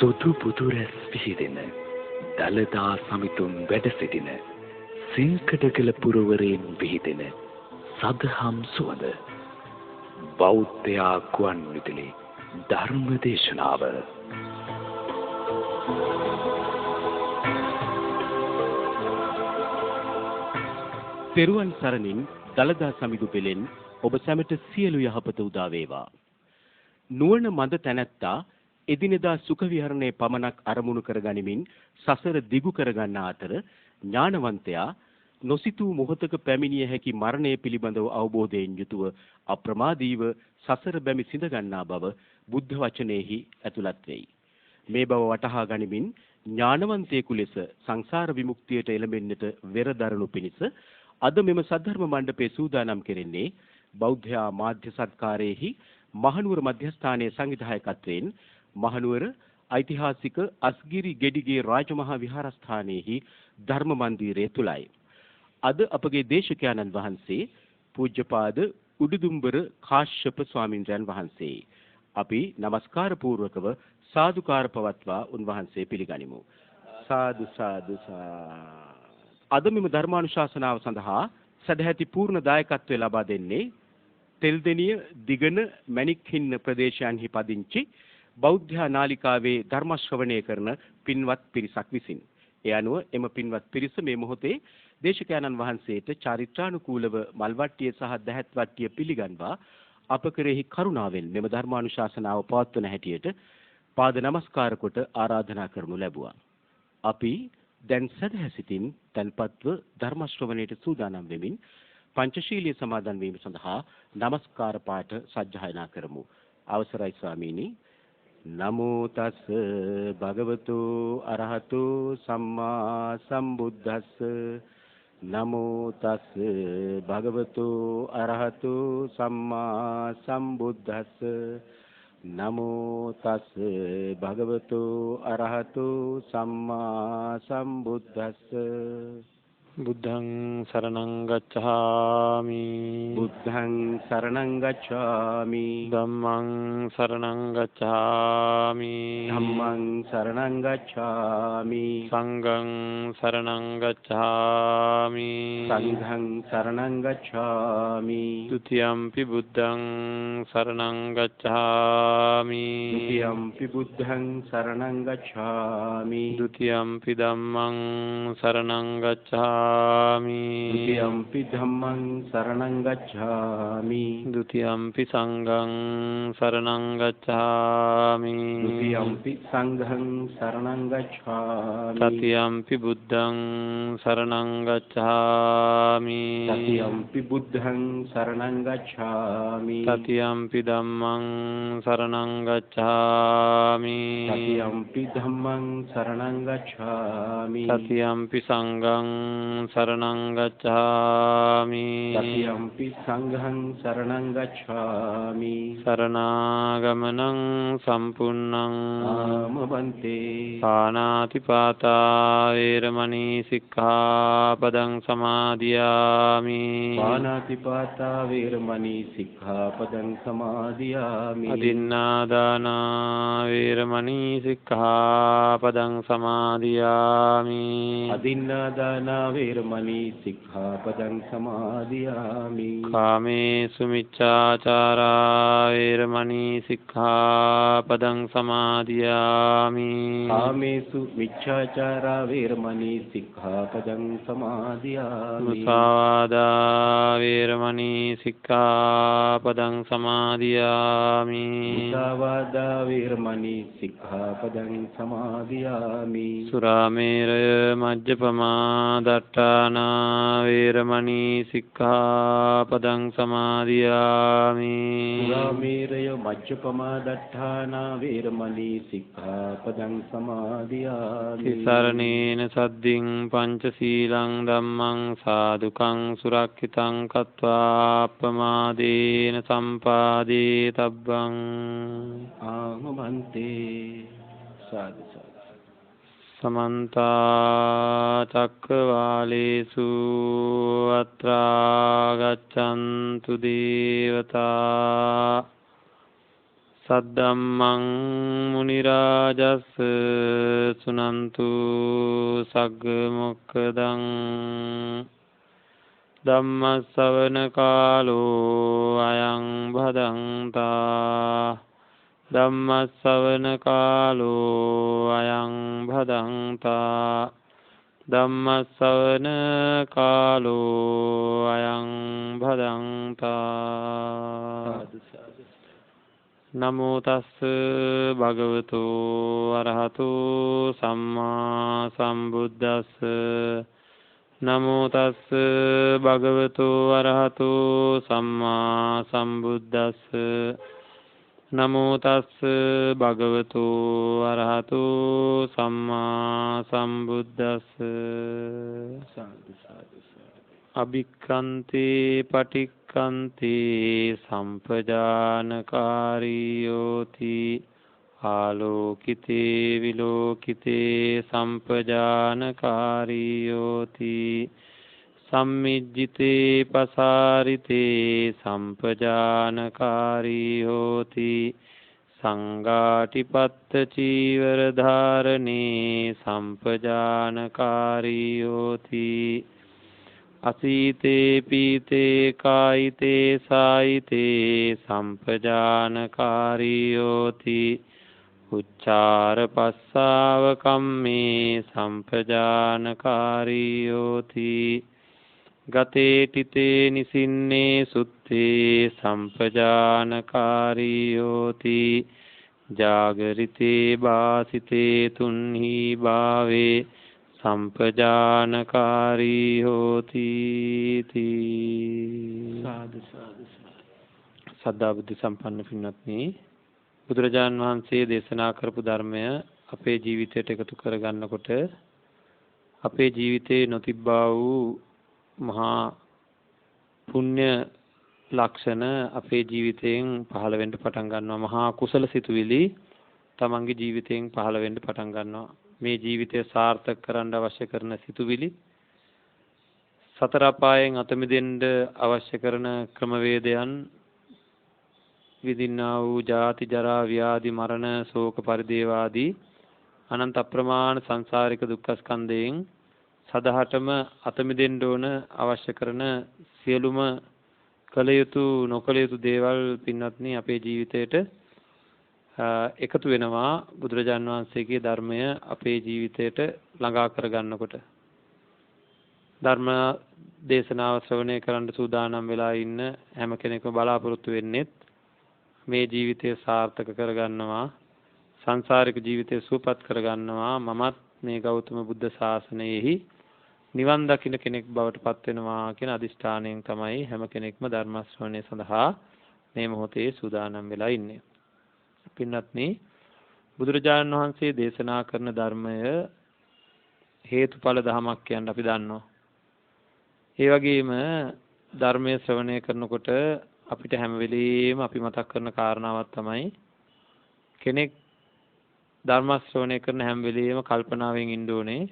සුදු පුදුරැස් විහිදෙන දළදා සමිතුන් වැඩ සිටින සිංකඩගල පුරවරයෙන් විහිදෙන සදහම් සුවඳ බෞද්ධයා ගුවන් විදුලි ධර්ම දේශනාව පෙරුවන් සරණින් දළදා සමිඳු පෙළෙන් ඔබ සැමට සියලු යහපත උදා වේවා. නුවණ මඳ තැනැත්තා එදිනෙදා සුඛ විහරණේ පමණක් අරමුණු කරගනිමින් සසර දිගු කරගන්නා අතර ඥානවන්තයා නොසිතූ මොහොතක පැමිණිය හැකි මරණය පිළිබඳව අවබෝධයෙන් යුතුව අප්‍රමාදීව සසර බැමි සිඳ ගන්නා බව බුද්ධ වචනයෙහි ඇතුළත් වෙයි. මේ බව වටහා ගනිමින් ඥානවන්තයෙකු ලෙස සංසාර විමුක්තියට එළඹෙන්නට වෙරදරනු පිණිස අද මෙම සද්ධර්ම මණ්ඩපයේ සූදානම් කෙරෙන්නේ බෞද්ධ මාධ්‍ය සත්කාරයේහි මහනුවර මධ්‍යස්ථානයේ සංවිධායකත්වයෙන් මහනුවර ඓතිහාසික අස්ගිරි ගෙඩිගේ රාජමහා විහාරස්ථානයේහි ධර්ම මන්දිරය තුලයි. අද අපගේ දේශකයන්න් වහන්සේ පූජ්‍යපාද උඩුදුම්බර කාශ්‍යප ස්වාමින්ද්‍රයන් වහන්සේ. අපි নমස්කාර පූර්වකව සාදුකාර පවත්වා උන්වහන්සේ පිළිගනිමු. සාදු සාදු අද මෙම ධර්මානුශාසනාව සඳහා සදැහැති පූර්ණ දායකත්වය ලබා දෙන්නේ තෙල්දෙනිය දිගන මණික්හින්න ප්‍රදේශයන්හි පදිංචි බෞද්ධ නාලිකාවේ ධර්ම ශ්‍රවණය කරන පින්වත් පිරිසක් විසින්. ඒ අනුව එම පින්වත් පිරිස මේ මොහොතේ දේශකයන්න් වහන්සේට චාරිත්‍රානුකූලව මල්වට්ටිය සහ දහත් වට්ටිය පිළිගන්වා අප කෙරෙහි කරුණාවෙන් මෙම ධර්මානුශාසනාව පවත්වන හැටියට පාද නමස්කාර කොට ආරාධනා කරනු ලැබුවා. අපි දැන් සදහැසිතින් තන්පත්ව ධර්ම ශ්‍රවණයට සූදානම් වෙමින් පංචශීලීය සමාදන් වීම සඳහා নমස්කාර පාඨ සජ්ජායනා කරමු. අවසරයි ස්වාමීනි. නමෝ තස් භගවතු අරහතු සම්මා සම්බුද්දස්ස. නමෝ තස් භගවතු අරහතු සම්මා සම්බුද්දස්ස. නමෝ තස් භගවතු අරහතු සම්මා සම්බුද්දස්ස. බුද්ධං සරණං ගච්ඡාමි. බුද්ධං සරණං ගච්ඡාමි. ධම්මං සරණං ගච්ඡාමි. ධම්මං සරණං ගච්ඡාමි. සංඝං සරණං ගච්ඡාමි. සංඝං සරණං ගච්ඡාමි. ဒ ුතියම්පි බුද්ධං සරණං ගච්ඡාමි. ဒ ුතියම්පි බුද්ධං සරණං ගච්ඡාමි. ဒ ුතියම්පි ධම්මං සරණං ගච්ඡාමි. ဒ ුතියම්පි ධම්මං සරණං ගච්ඡාමි. ဒ ුතියම්පි සංඝං සරණං ගච්ඡාමි. ဒ ුතියම්පි සංඝං සරණං ගච්ඡාමි. තතියම්පි බුද්ධං සරණං ගච්ඡාමි. තතියම්පි බුද්ධං සරණං ගච්ඡාමි. තතියම්පි ධම්මං සරණං ගච්ඡාමි. තතියම්පි ධම්මං සරණං ගච්ඡාමි. තතියම්පි සංඝං සරණං ගච්ඡාමි. තතියම්පි සංඝං සරණං ගච්ඡාමි. සරණාගමනං සම්පුන්නං ආමවන්තේ. පාණාතිපාතා වේරමණී සික්ඛාපදං සමාදියාමි. පාණාතිපාතා වේරමණී සික්ඛාපදං සමාදියාමි. අදින්නාදාන වේරමණී සික්ඛාපදං සමාදියාමි. අදින්නාදාන වේරමණී සික්ඛාපදං සමාදියාමි. කාමේසු මිච්ඡාචාරා වේරමණී සික්ඛාපදං සමාදියාමි. කාමේසු මිච්ඡාචාරා වේරමණී සික්ඛාපදං සමාදියාමි. මුසාවාදා වේරමණී සික්ඛාපදං සමාදියාමි. මුසාවාදා වේරමණී සික්ඛාපදං සමාදියාමි. සුරාමේරය මජ්ජපමා දට්ඨානා වේරමණී සික්ඛාපදං සමාදියාමි. සුරාමේරය මජ්ජපමා දට්ඨානා වේරමණී සික්ඛාපදං සමාදියාමි. තිසරණේන සද්දින් පංචශීලං ධම්මං සාදුකං සුරක්ෂිතං කତ୍වා අප්පමාදේන සම්පාදේ තබ්බං. ආමවන්තේ. සාදු සාදු. समन्त चक्रवालेषु अत्रा गच्छन्तु देवता සද්දම්මං මුනි රාජස් සුනන්තු සග්ග මොක්ඛදං ධම්ම ශ්‍රවණ කාලෝ අයං භදංතා ධම්ම ශ්‍රවණ කාලෝ අයං භදංතා ධම්ම ශ්‍රවණ කාලෝ අයං භදංතා නමෝ තස්ස භගවතු අරහතු සම්මා සම්බුද්දස්ස නමෝ තස්ස භගවතු අරහතු සම්මා සම්බුද්දස්ස නමෝ තස්ස භගවතු අරහතු සම්මා සම්බුද්දස්ස අභික්ඛන්තේ පටික්ඛන්තේ සම්පජානකාරියෝති ආලෝකිතේ විලෝකිතේ සම්පජානකාරියෝති සම්මිජ්ජිතේ පසාරිතේ සම්පජානකාරියෝති සංඝාටිපත්ත චීවර ධාරණේ සම්පජානකාරියෝති අසීතේ පීතේ කායිතේ සායිතේ සම්පජානකාරියෝති උච්චාර පස්සාව කම්මේ සම්පජානකාරියෝති ගතේ තිතේ නිසින්නේ සුත්තේ සම්පජානකාරියෝති ජාගරිතේ වාසිතේ තුන්හි භාවේ සම්පජානකාරී හෝති සාදු සාදු සදා බුද්ධ සම්පන්න පින්වත්නි බුදුරජාන් වහන්සේ දේශනා කරපු ධර්මය අපේ ජීවිතයට එකතු කරගන්නකොට අපේ ජීවිතේ නොතිබ්බා වූ මහා පුණ්‍ය ලක්ෂණ අපේ ජීවිතයෙන් පහළ වෙන්න පටන් ගන්නවා. මහා කුසල සිතුවිලි තමන්ගේ ජීවිතයෙන් පහළ වෙන්න පටන් ගන්නවා. මේ ජීවිතය සාර්ථක කරන්න අවශ්‍ය කරන සිතුවිලි සතර අපායෙන් අත මිදෙන්න අවශ්‍ය කරන ක්‍රමවේදයන් විදින්නා වූ ජාති ජරා ව්‍යාධි මරණ ශෝක පරිදේව ආදී අනන්ත අප්‍රමාණ සංසාරික දුක්ඛ ස්කන්ධයෙන් සදහටම අත මිදෙන්න ඕන අවශ්‍ය කරන සියලුම කල යුතු නොකල යුතු දේවල් පින්වත්නි අපේ ජීවිතයට එකතු වෙනවා බුදුරජාන් වහන්සේගේ ධර්මය අපේ ජීවිතයට ළඟා කරගන්නකොට. ධර්ම දේශනාව ශ්‍රවණය කරන්න සූදානම් වෙලා ඉන්න හැම කෙනෙක්ම බලාපොරොත්තු වෙන්නේ මේ ජීවිතය සාර්ථක කරගන්නවා, සංසාරික ජීවිතය සුවපත් කරගන්නවා, මමත් මේ ගෞතම බුද්ධ ශාසනයෙහි නිවන් දකින්න කෙනෙක් බවට පත් වෙනවා කියන අදිෂ්ඨානයෙන් තමයි හැම කෙනෙක්ම ධර්ම ශ්‍රවණය සඳහා මේ මොහොතේ සූදානම් වෙලා ඉන්නේ. පින්වත්නි, බුදුරජාණන් වහන්සේ දේශනා කරන ධර්මය හේතුඵල ධමයක් කියන අපි දන්නවා. ඒ වගේම ධර්මයේ ශ්‍රවණය කරනකොට අපිට හැම වෙලෙම අපි මතක් කරන කාරණාවක් තමයි කෙනෙක් ධර්ම ශ්‍රවණය කරන හැම වෙලෙම කල්පනාවෙන් ඉන්න ඕනේ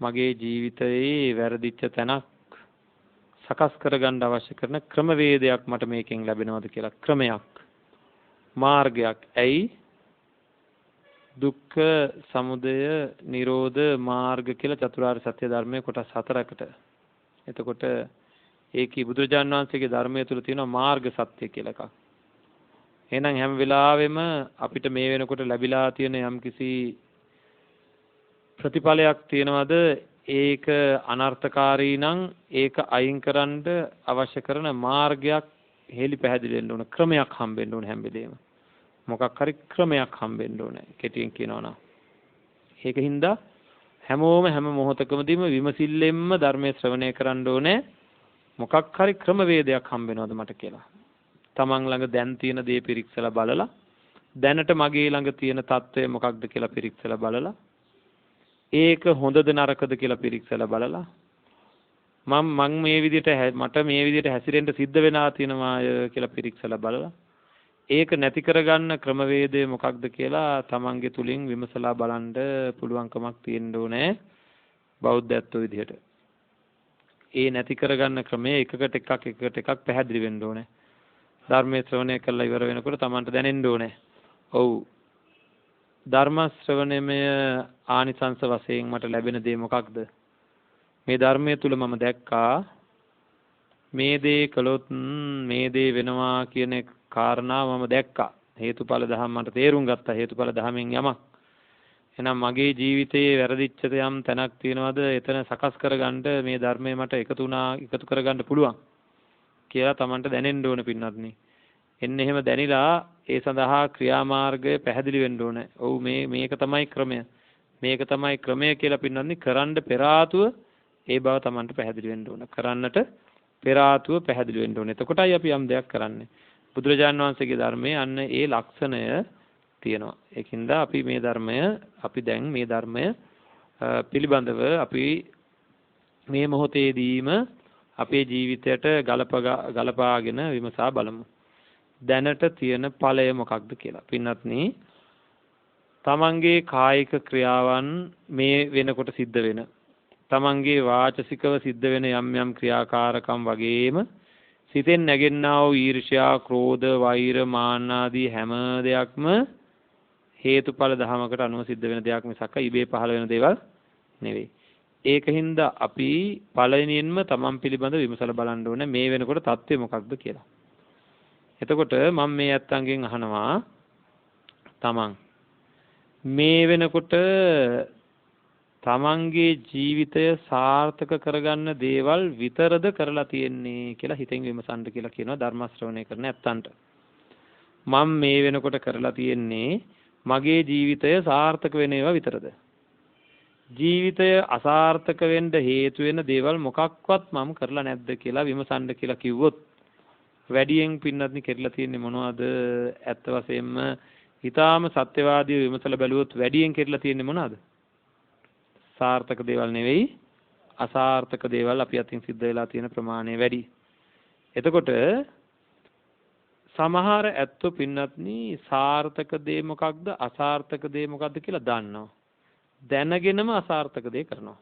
මගේ ජීවිතයේ වැරදිච්ච තැනක් සකස් කරගන්න අවශ්‍ය කරන ක්‍රමවේදයක් මට මේකෙන් ලැබෙනවද කියලා. ක්‍රමයක්, මාර්ගයක්. ඇයි දුක්ඛ සමුදය නිරෝධ මාර්ග කියලා චතුරාර්ය සත්‍ය ධර්මයේ කොටස් 4කට. එතකොට ඒකී බුදුරජාණන් වහන්සේගේ ධර්මයේ තුල තියෙනවා මාර්ග සත්‍ය කියලා එකක්. එහෙනම් හැම වෙලාවෙම අපිට මේ වෙනකොට ලැබිලා තියෙන යම්කිසි ප්‍රතිඵලයක් තියෙනවද ඒක අනර්ථකාරී නම් ඒක අයින් කරන්න අවශ්‍ය කරන මාර්ගයක් හෙලි පැහැදිලි වෙන්න ඕන, ක්‍රමයක් හම්බෙන්න ඕන. හැම වෙලේම මොකක් හරි ක්‍රමයක් හම්බෙන්න ඕනේ කෙටියෙන් කියනවා නම්. ඒකින්ද හැමෝම හැම මොහොතකමදීම විමසිල්ලෙන්ම ධර්මයේ ශ්‍රවණය කරන්න ඕනේ. මොකක් හරි ක්‍රමවේදයක් හම්බෙනවද මට කියලා. තමන් ළඟ දැන් තියෙන දේ පිරික්සලා බලලා, දැනට මගේ ළඟ තියෙන తත්වය මොකක්ද කියලා පිරික්සලා බලලා, ඒක හොඳද නරකද කියලා පිරික්සලා බලලා, මම මේ විදිහට මට මේ විදිහට හැසිරෙන්න සිද්ධ වෙනා තියෙනවාය කියලා පිරික්සලා බලලා, ඒක නැති කරගන්න ක්‍රමවේදය මොකක්ද කියලා තමන්ගේ තුලින් විමසලා බලන්න පුළුවන්කමක් තියෙන්න ඕනේ බෞද්ධත්ව විදිහට. ඒ නැති කරගන්න ක්‍රමය එකකට එකක් පැහැදිලි වෙන්න ඕනේ. ධර්මයේ ශ්‍රවණය කළා ඉවර වෙනකොට Tamanට දැනෙන්න ඕනේ. ඔව්. ධර්ම ශ්‍රවණයමය ආනිසංස වශයෙන් මට ලැබෙන දේ මොකක්ද? මේ ධර්මයේ තුල මම දැක්කා මේ දේ කළොත් මේ දේ වෙනවා කියන කාරණාව මම දැක්කා. හේතුඵල ධර්ම මට තේරුම් ගත්තා. හේතුඵල ධර්මෙන් යමක්. එහෙනම් මගේ ජීවිතයේ වැරදිච්ච යම් තැනක් තියෙනවද? එතන සකස් කරගන්න මේ ධර්මයේ මට එකතු කරගන්න පුළුවන් කියලා Tamanට දැනෙන්න ඕන පින්වත්නි. එන්න එහෙම දැනිලා ඒ සඳහා ක්‍රියාමාර්ගය පැහැදිලි වෙන්න ඕනේ. ඔව් මේක තමයි ක්‍රමය. මේක තමයි ක්‍රමය කියලා පින්වත්නි කරන්න පෙර ආතුව ඒ බව Tamanට පැහැදිලි වෙන්න ඕන. කරන්නට පෙර ආතුව පැහැදිලි වෙන්න ඕනේ. එතකොටයි අපි යම් දෙයක් කරන්නේ. බුදුරජාණන් වහන්සේගේ ධර්මයේ අන්න ඒ ලක්ෂණය තියෙනවා. ඒකින්ද අපි මේ ධර්මය පිළිබඳව අපි මේ මොහොතේදීම අපේ ජීවිතයට ගලපාගෙන විමසා බලමු. දැනට තියෙන ඵලය මොකක්ද කියලා. පින්වත්නි, තමන්ගේ කායික ක්‍රියාවන් මේ වෙනකොට සිද්ධ වෙන, තමන්ගේ වාචසිකව සිද්ධ වෙන යම් ක්‍රියාකාරකම් වගේම සිතෙන් නැගෙන්නා වූ ඊර්ෂ්‍යා, ක්‍රෝධ, වෛර, මාන්න ආදී හැම දෙයක්ම හේතුඵල ධමයකට අනුව සිද්ධ වෙන දෙයක් මිසක් ඉබේ පහළ වෙන දේවල් නෙවෙයි. ඒකින්ද අපි පළවෙනියෙන්ම තමන් පිළිබඳ විමසලා බලන්න ඕනේ මේ වෙනකොට தත්ත්වය මොකක්ද කියලා. එතකොට මම මේ ඇත්තන්ගෙන් අහනවා තමන් මේ වෙනකොට තමන්ගේ ජීවිතය සාර්ථක කරගන්න දේවල් විතරද කරලා තියෙන්නේ කියලා හිතෙන් විමසන්න කියලා කියනවා ධර්ම ශ්‍රවණය කරන ඇත්තන්ට. මම මේ වෙනකොට කරලා තියෙන්නේ මගේ ජීවිතය සාර්ථක වෙන ඒවා විතරද? ජීවිතය අසාර්ථක වෙන්න හේතු වෙන දේවල් මොකක්වත් මම කරලා නැද්ද කියලා විමසන්න කියලා කිව්වොත් වැඩියෙන් පින්නත්නි කෙරලා තියෙන්නේ මොනවද? ඇත්ත වශයෙන්ම ඊටාම සත්‍යවාදීව විමසලා බැලුවොත් වැඩියෙන් කෙරලා තියෙන්නේ මොනවද? සාර්ථක දේවල් නෙවෙයි, අසාර්ථක දේවල් අපි අතින් සිද්ධ වෙලා තියෙන ප්‍රමාණය වැඩි. එතකොට සමහර ඇත්තෝ පින්නත්නි සාර්ථක දේ මොකක්ද, අසාර්ථක දේ මොකක්ද කියලා දන්නවා. දැනගෙනම අසාර්ථක දේ කරනවා.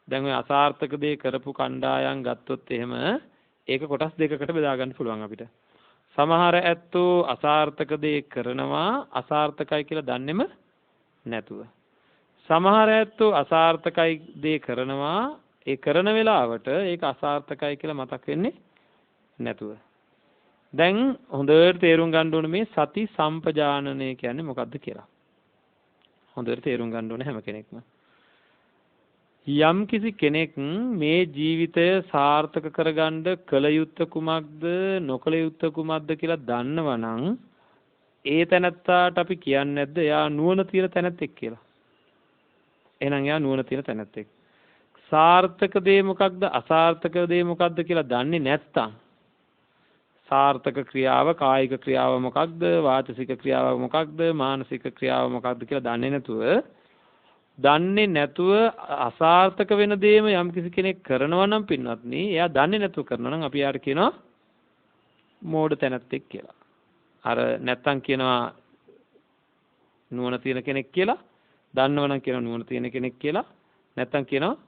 දැන් ඔය අසාර්ථක දේ කරපු කණ්ඩායම් ගත්තොත් එහෙම ඒක කොටස් දෙකකට බෙදා ගන්න පුළුවන් අපිට. සමහර ඇත්තෝ අසාර්ථක දේ කරනවා අසාර්ථකයි කියලා දන්නේම නැතුව. සමහර ඇත්තෝ අසාර්ථකයි දේ කරනවා ඒ කරන වෙලාවට ඒක අසාර්ථකයි කියලා මතක් වෙන්නේ නැතුව. දැන් හොඳට තේරුම් ගන්න ඕනේ මේ සති සම්පජානනය කියන්නේ මොකක්ද කියලා. හොඳට තේරුම් ගන්න ඕනේ හැම කෙනෙක්ම. යම් කිසි කෙනෙක් මේ ජීවිතය සාර්ථක කරගන්න කල යුත්තේ කුමක්ද නොකල යුත්තේ කුමක්ද කියලා දන්නවනම් ඒ තැනත්තාට අපි කියන්නේ නැද්ද එයා නුවණ තියෙන තැනැත්තෙක් කියලා? එහෙනම් එයා නුවණ තියෙන තැනැත්තෙක්. සාර්ථක දේ මොකක්ද අසාර්ථක දේ මොකක්ද කියලා දන්නේ නැත්තම් සාර්ථක ක්‍රියාව කායික ක්‍රියාව මොකක්ද වාචසික ක්‍රියාව මොකක්ද මානසික ක්‍රියාව මොකක්ද කියලා දන්නේ නැතුව අසාර්ථක වෙන දේම යම් කිසි කෙනෙක් කරනවා නම් පින්වත්නි එයා දන්නේ නැතුව කරනවා නම් අපි යාට කියනවා මෝඩ තැනැත්තෙක් කියලා. අර නැත්තම් කියනවා නුවණ තියෙන කෙනෙක් කියලා, දන්නවනම් කියනවා නුවණ තියෙන කෙනෙක් කියලා, නැත්තම් කියනවා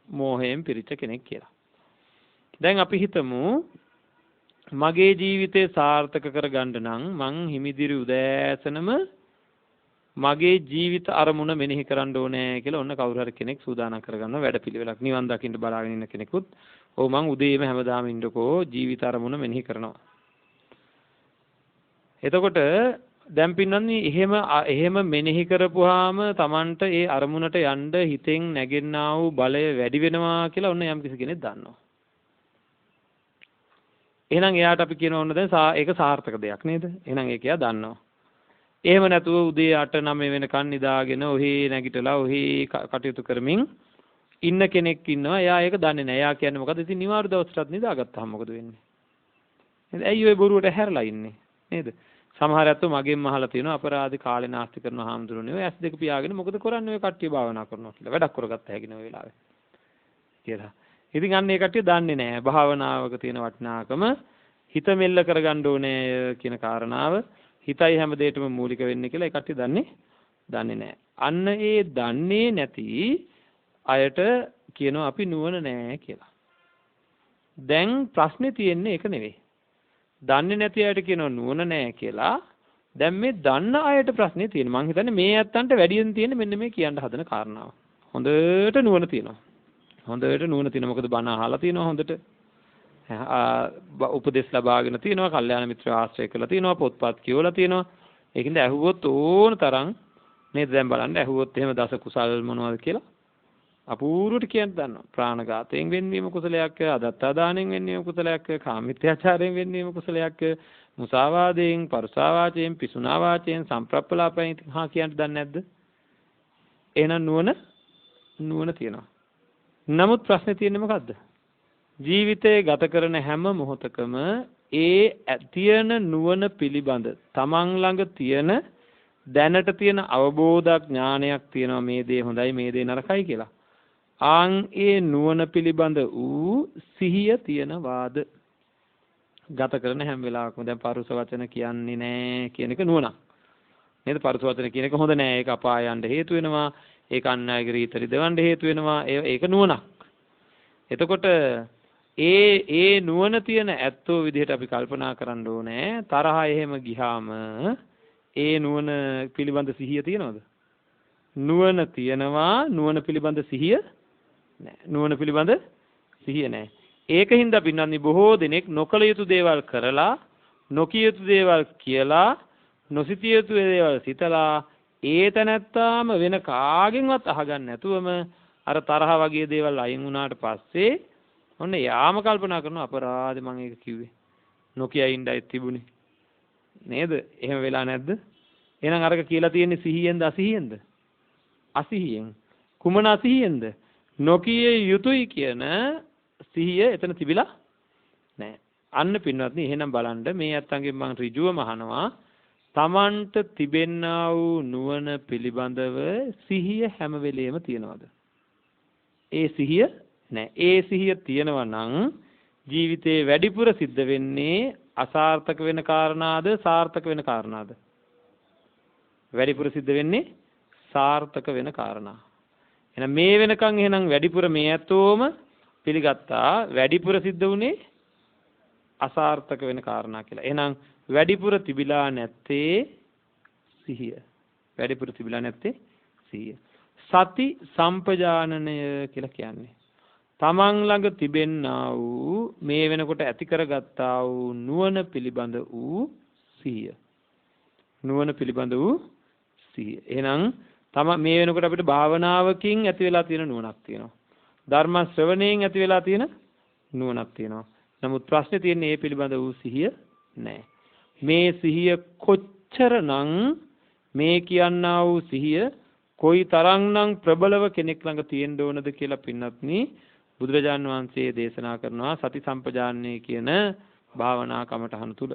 මෝහයෙන් පිරිච්ච කෙනෙක් කියලා. දැන් අපි හිතමු මගේ ජීවිතේ සාර්ථක කරගන්න නම් මං හිමිදිරි උදෑසනම මගේ ජීවිත අරමුණ මෙනෙහි කරන්න ඕනේ කියලා ඔන්න කවුරු හරි කෙනෙක් සූදානම් කරගන්නවා වැඩපිළිවෙලක්. නිවන් දකින්න බලාගෙන ඉන්න කෙනෙකුත් ඔව් මං උදේම හැමදාම ඉන්නකෝ ජීවිත අරමුණ මෙනෙහි කරනවා. එතකොට දැන් පින්නන්නේ එහෙම මෙනෙහි කරපුවාම Tamanට ඒ අරමුණට යන්න හිතෙන් නැගෙන්නා වූ බලය වැඩි වෙනවා කියලා ඔන්න යම් කිසි කෙනෙක් දන්නවා. එහෙනම් එයාට අපි කියනවා ඔන්න දැන් ඒක සාර්ථක දෙයක් නේද? එහෙනම් ඒක එයා දන්නවා. එහෙම නැතුව උදේ 8 9 වෙනකන් නිදාගෙන ඔහි නැගිටලා ඔහි කටයුතු කරමින් ඉන්න කෙනෙක් ඉන්නවා. එයා ඒක දන්නේ නැහැ. එයා කියන්නේ මොකද? ඉතින් නිවාඩු දවසටත් නිදාගත්තාම මොකද වෙන්නේ? නේද? ඇයි ඔය බොරුවට හැරලා ඉන්නේ? නේද? සමහර අයත් මගෙන්ම අහලා තියෙනවා අපරාධ කාලේ නාස්ති කරන හාමුදුරනේ ඔය S2 පියාගෙන මොකද කරන්නේ ඔය කට්ටිය භාවනා කරනවා කියලා. වැඩක් කරගත්ත හැකිනේ ඔය වෙලාවේ. කියලා. ඉතින් අන්න ඒ කට්ටිය දන්නේ නැහැ භාවනාවක තියෙන වටිනාකම හිත මෙල්ල කරගන්න ඕනේ කියන කාරණාව හිතයි හැම දෙයකටම මූලික වෙන්නේ කියලා ඒ කට්ටිය දන්නේ නැහැ. අන්න ඒ දන්නේ නැති අයට කියනවා අපි නුවණ නැහැ කියලා. දැන් ප්‍රශ්නේ තියෙන්නේ ඒක නෙවෙයි. දන්නේ නැති අයට කියනවා නුවණ නැහැ කියලා. දැන් මේ දන්න අයට ප්‍රශ්නේ තියෙනවා. මං හිතන්නේ මේ ඇත්තන්ට වැඩියෙන් තියෙන්නේ මෙන්න මේ කියන්න හදන කාරණාව. හොඳට නුවණ තියෙනවා. හොඳට නුවණ තියෙනවා. මොකද බණ අහලා තියෙනවා හොඳට. උපදෙස් ලබාගෙන තියෙනවා. කල්යාණ මිත්‍ර ආශ්‍රය කරලා තියෙනවා. පොත්පත් කියවලා තියෙනවා. ඒකින්ද ඇහුවොත් ඕන තරම් නේද දැන් බලන්න ඇහුවොත් එහෙම දස කුසල් මොනවද කියලා අපූර්වට කියන්න දන්නවා. ප්‍රාණඝාතයෙන් වෙන්වීම කුසලයක්, අදත්තා දාණයෙන් වෙන්වීම කුසලයක්, කාමිත්‍යාචාරයෙන් වෙන්වීම කුසලයක්, මුසාවාදයෙන්, පරුසාවාචයෙන්, පිසුනා වාචයෙන්, සම්ප්‍රප්පලාපයෙන් කියන්න දන්නේ නැද්ද? එහෙනම් නුවණ තියෙනවා. නමුත් ප්‍රශ්නේ තියෙන්නේ මොකද්ද? ජීවිතේ ගත කරන හැම මොහොතකම ඒ තියෙන නුවණ පිළිබඳ තමන් ළඟ තියෙන දැනට තියෙන අවබෝධ ඥානයක් තියෙනවා මේ දේ හොඳයි මේ දේ නරකයි කියලා. ඒ නුවණ පිළිබඳ වූ සිහිය තියනවාද? ගත කරන හැම වෙලාවකම දැන් පරුස වචන කියන්නේ නැහැ කියන එක නුවණක්. නේද? පරුස වචන කියන එක හොඳ නෑ. ඒක අපායයන්ට හේතු වෙනවා. ඒක අන්‍යයන්ගේ රීතරි දවන්න හේතු වෙනවා. ඒක නුවණක්. එතකොට ඒ නුවණ තියෙන ඇත්තෝ විදිහට අපි කල්පනා කරන්න ඕනේ. තරහ එහෙම ගියාම ඒ නුවණ පිළිබඳ සිහිය තියනවද? නුවණ තියනවා. නුවණ පිළිබඳ සිහිය නැහැ. නුවණ පිළිබඳ සිහිය නැහැ. ඒකින්ද පින්නන්නේ බොහෝ දෙනෙක් නොකල යුතු දේවල් කරලා, නොකිය යුතු දේවල් කියලා, නොසිතිය යුතු දේවල් සිතලා ඒ තැනත්තාම වෙන කාගෙන්වත් අහගන්න නැතුවම අර තරහ වගේ දේවල් අයින් වුණාට පස්සේ ඔන්න යාම කල්පනා කරනවා අපරාධ මම ඒක කිව්වේ. නොකිය ඉඳයි තිබුණේ. නේද? එහෙම වෙලා නැද්ද? එහෙනම් අරක කියලා තියෙන්නේ සිහියෙන්ද අසිහියෙන්ද? අසිහියෙන්. කුමන අසිහියෙන්ද? නොකිය යුතුයි කියන සිහිය එතන තිබිලා නැහැ. අන්න පින්වත්නි එහෙනම් බලන්න මේ අත්තන්ගෙන් මම ඍජුවම අහනවා තමන්ට තිබෙන්නා වූ නුවණ පිළිබඳව සිහිය හැම වෙලෙම තියනවාද? ඒ සිහිය නැහැ. ඒ සිහිය තියනවා නම් ජීවිතේ වැඩිපුර සිද්ධ වෙන්නේ අසාර්ථක වෙන කාරණාද සාර්ථක වෙන කාරණාද? වැඩිපුර සිද්ධ වෙන්නේ සාර්ථක වෙන කාරණා. එහෙනම් මේ වෙනකන් එහෙනම් වැඩිපුර මේ ඇත්තෝම පිළිගත්තා වැඩිපුර සිද්ධ වුණේ අසාර්ථක වෙන කාරණා කියලා. එහෙනම් වැඩිපුර තිබිලා නැත්තේ සිහිය. වැඩිපුර තිබිලා නැත්තේ සිහිය. සති සම්පජානනය කියලා කියන්නේ තමන් ළඟ තිබෙන්නා වූ මේ වෙනකොට ඇති කරගත්තා වූ නුවණ පිළිබඳ වූ සිහිය. නුවණ පිළිබඳ වූ සිහිය. එහෙනම් මේ වෙනකොට අපිට භාවනාවකින් ඇති වෙලා තියෙන නුවණක් තියෙනවා. ධර්ම ශ්‍රවණයෙන් ඇති වෙලා තියෙන නුවණක් තියෙනවා. නමුත් ප්‍රශ්නේ තියෙන්නේ මේ පිළිබඳ වූ සිහිය නැහැ. මේ සිහිය කොච්චරනම් මේ කියන්නා වූ සිහිය කොයි තරම්නම් ප්‍රබලව කෙනෙක් ළඟ තියෙන්න ඕනද කියලා පින්වත්නි බුදුරජාන් වහන්සේ දේශනා කරනවා සති සම්පජාන්නේ කියන භාවනා කමඨහන තුල.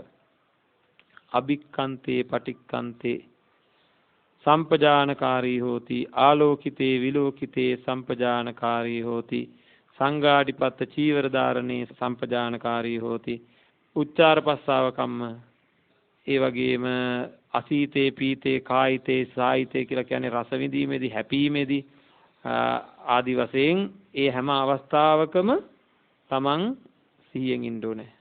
අභික්ඛන්තේ පටික්ඛන්තේ සම්පජානකාරී හෝති ආලෝකිතේ විලෝකිතේ සම්පජානකාරී හෝති සංඝාටිපත්ත චීවර ධාරණේ සම්පජානකාරී හෝති උච්චාර පස්සාව කම්ම ඒ වගේම අසීතේ පීතේ කායිතේ සායිතේ කියලා කියන්නේ රස විඳීමේදී හැපීමේදී ආදි වශයෙන් ඒ හැම අවස්ථාවකම තමන් සිහියෙන් ඉන්න ඕනේ.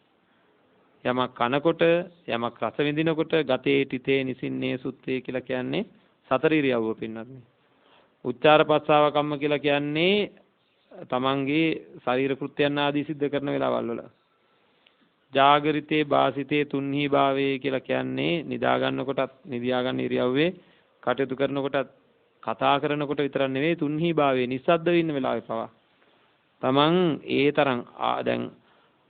යමක් කනකොට යමක් රස විඳිනකොට ගතේ තිතේ නිසින්නේ සුත්තේ කියලා කියන්නේ සතර ඉරියව්ව පින්නන්නේ. උච්චාර පස්සාව කම්ම කියලා කියන්නේ තමන්ගේ ශරීර කෘත්‍යයන් ආදී සිද්ධ කරන වෙලාවල් වල. ජාගරිතේ වාසිතේ තුන්හි භාවයේ කියලා කියන්නේ නිදා ගන්නකොටත් නිදියා ගන්න ඉරියව්වේ කටයුතු කරනකොටත් කතා කරනකොට විතරක් නෙවෙයි තුන්හි භාවයේ නිස්සද්ද වෙන්න වෙලාවේ පවා. තමන් ඒ තරම් දැන්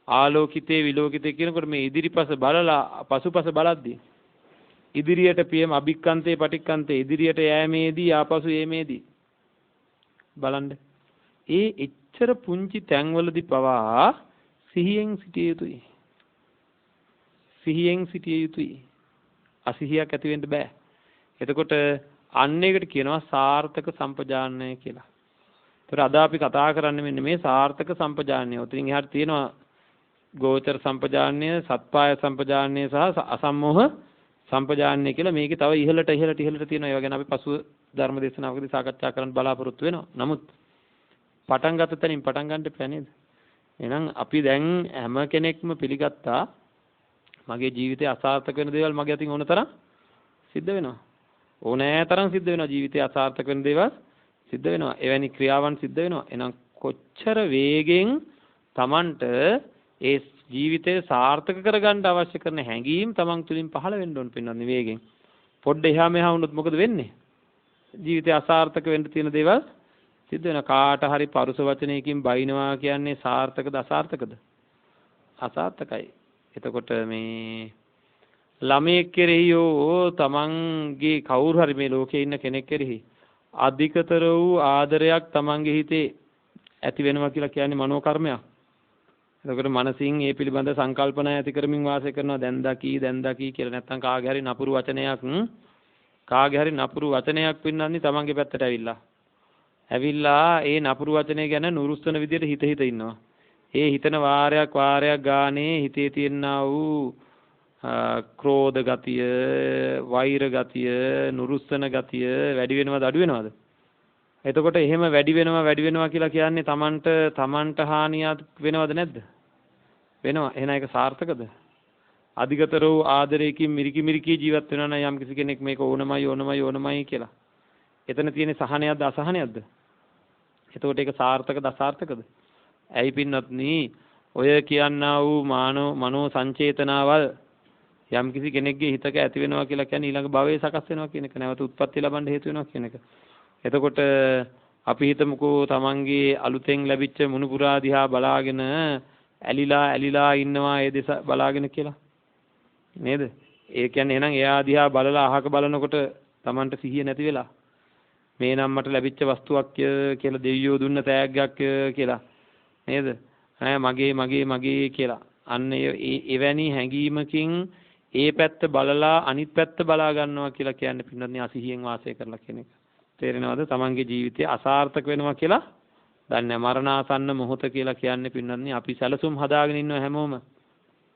ආලෝකිතේ විලෝකිතේ කියනකොට මේ ඉදිරිපස බලලා පසුපස බලද්දී ඉදිරියට පියම අභික්ඛන්තේ පටික්ඛන්තේ ඉදිරියට යෑමේදී ආපසු යෑමේදී බලන්න ඒ එච්චර පුංචි තැන්වලදී පවා සිහියෙන් සිටිය යුතුයි. සිහියෙන් සිටිය යුතුයි. අසිහියක් ඇති වෙන්න බෑ. එතකොට අන්න ඒකට කියනවා සාර්ථක සම්පජානනය කියලා. ඒතර අද අපි කතා කරන්නේ මෙන්න මේ සාර්ථක සම්පජානනය. උතින් එහාට තියෙනවා ගෝචර සම්පජානනය, සත්පාය සම්පජානනය සහ අසම්මෝහ සම්පජානනය කියලා මේකේ තව ඉහළට තියෙනවා. ඒවා ගැන අපි පසුව ධර්ම දේශනාවකදී සාකච්ඡා කරන්න බලාපොරොත්තු වෙනවා. නමුත් පටන් ගත්ත තැනින් පටන් ගන්න එපා නේද? එහෙනම් අපි දැන් හැම කෙනෙක්ම පිළිගත්තා මගේ ජීවිතේ අසාර්ථක වෙන දේවල් මගේ අතින් ඕන තරම් සිද්ධ වෙනවා. ඕනෑ තරම් සිද්ධ වෙනවා ජීවිතේ අසාර්ථක වෙන දේවල් සිද්ධ වෙනවා. එවැනි ක්‍රියාවන් සිද්ධ වෙනවා. එහෙනම් කොච්චර වේගෙන් Tamanට ඒ ජීවිතය සාර්ථක කරගන්න අවශ්‍ය කරන හැඟීම් Taman තුලින් පහළ වෙන්න ඕන පින්නත් වේගෙන්. පොඩ්ඩ එහා මෙහා වුණොත් මොකද වෙන්නේ? ජීවිතය අසාර්ථක වෙන්න තියෙන දේවල් සිද්ධ වෙනවා. කාට හරි පරුස වචනයකින් බයිනවා කියන්නේ සාර්ථකද අසාර්ථකද? අසාර්ථකයි. එතකොට මේ ළමයෙක් කෙරෙහි හෝ තමන්ගේ කවුරු හරි මේ ලෝකේ ඉන්න කෙනෙක් කෙරෙහි අධිකතර වූ ආදරයක් තමන්ගේ හිතේ ඇති වෙනවා කියලා කියන්නේ මනෝ කර්මයක්. එතකොට මනසින් ඒ පිළිබඳ සංකල්පනා ඇති කරමින් වාසය කරනවා දැන් දකි කියලා. නැත්නම් කාගේ හරි නපුරු වචනයක් පින්නන්නේ තමන්ගේ පැත්තට ඇවිල්ලා ඒ නපුරු වචනේ ගැන නුරුස්සන විදියට හිත ඉන්නවා. ඒ හිතන වාරයක් ගානේ හිතේ තියෙනා වූ ක්‍රෝධ ගතිය, වෛර ගතිය, නුරුස්සන ගතිය වැඩි වෙනවද අඩු වෙනවද? එතකොට එහෙම වැඩි වෙනවා කියලා කියන්නේ තමන්ට හානියක් වෙනවද නැද්ද? වෙනවා. එහෙනම් ඒක සාර්ථකද? අධිකතර වූ ආදරයකින් මිරිකි ජීවත් වෙනවා නම් යම් කිසි කෙනෙක් මේක ඕනමයි කියලා. එතන තියෙන සහනයක්ද අසහනයක්ද? එතකොට ඒක සාර්ථකද අසාර්ථකද? ඇයි පින්වත්නි ඔය කියන්නා වූ මනෝ සංචේතනාවල් යම් කිසි කෙනෙක්ගේ හිතක ඇති වෙනවා කියලා කියන්නේ ඊළඟ භවයේ සකස් වෙනවා කියන එක. නැවත උත්පත්ති ලබන්න හේතු වෙනවා කියන එක. එතකොට අපි හිතමුකෝ තමන්ගේ අලුතෙන් ලැබිච්ච මුණුපුරා දිහා බලාගෙන ඇලිලා ඉන්නවා ඒ දෙස බලාගෙන කියලා. නේද? ඒ කියන්නේ එහෙනම් එයා දිහා බලලා අහක බලනකොට තමන්ට සිහිය නැති වෙලා මේ නම් මට ලැබිච්ච වස්තුවක් කියලා දෙවියෝ දුන්න තෑග්ගක් කියලා. නේද? මගේ කියලා. අන්න එවැනි හැඟීමකින් ඒ පැත්ත බලලා අනිත් පැත්ත බලා ගන්නවා කියලා කියන්නේ පින්නන්නේ අසිහියෙන් වාසය කරලා කියන එක. තේරෙනවද? තමන්ගේ ජීවිතය අසාර්ථක වෙනවා කියලා දන්නේ මරණාසන්න මොහොත කියලා කියන්නේ පින්නන්නේ අපි සැලසුම් හදාගෙන ඉන්නවා හැමෝම.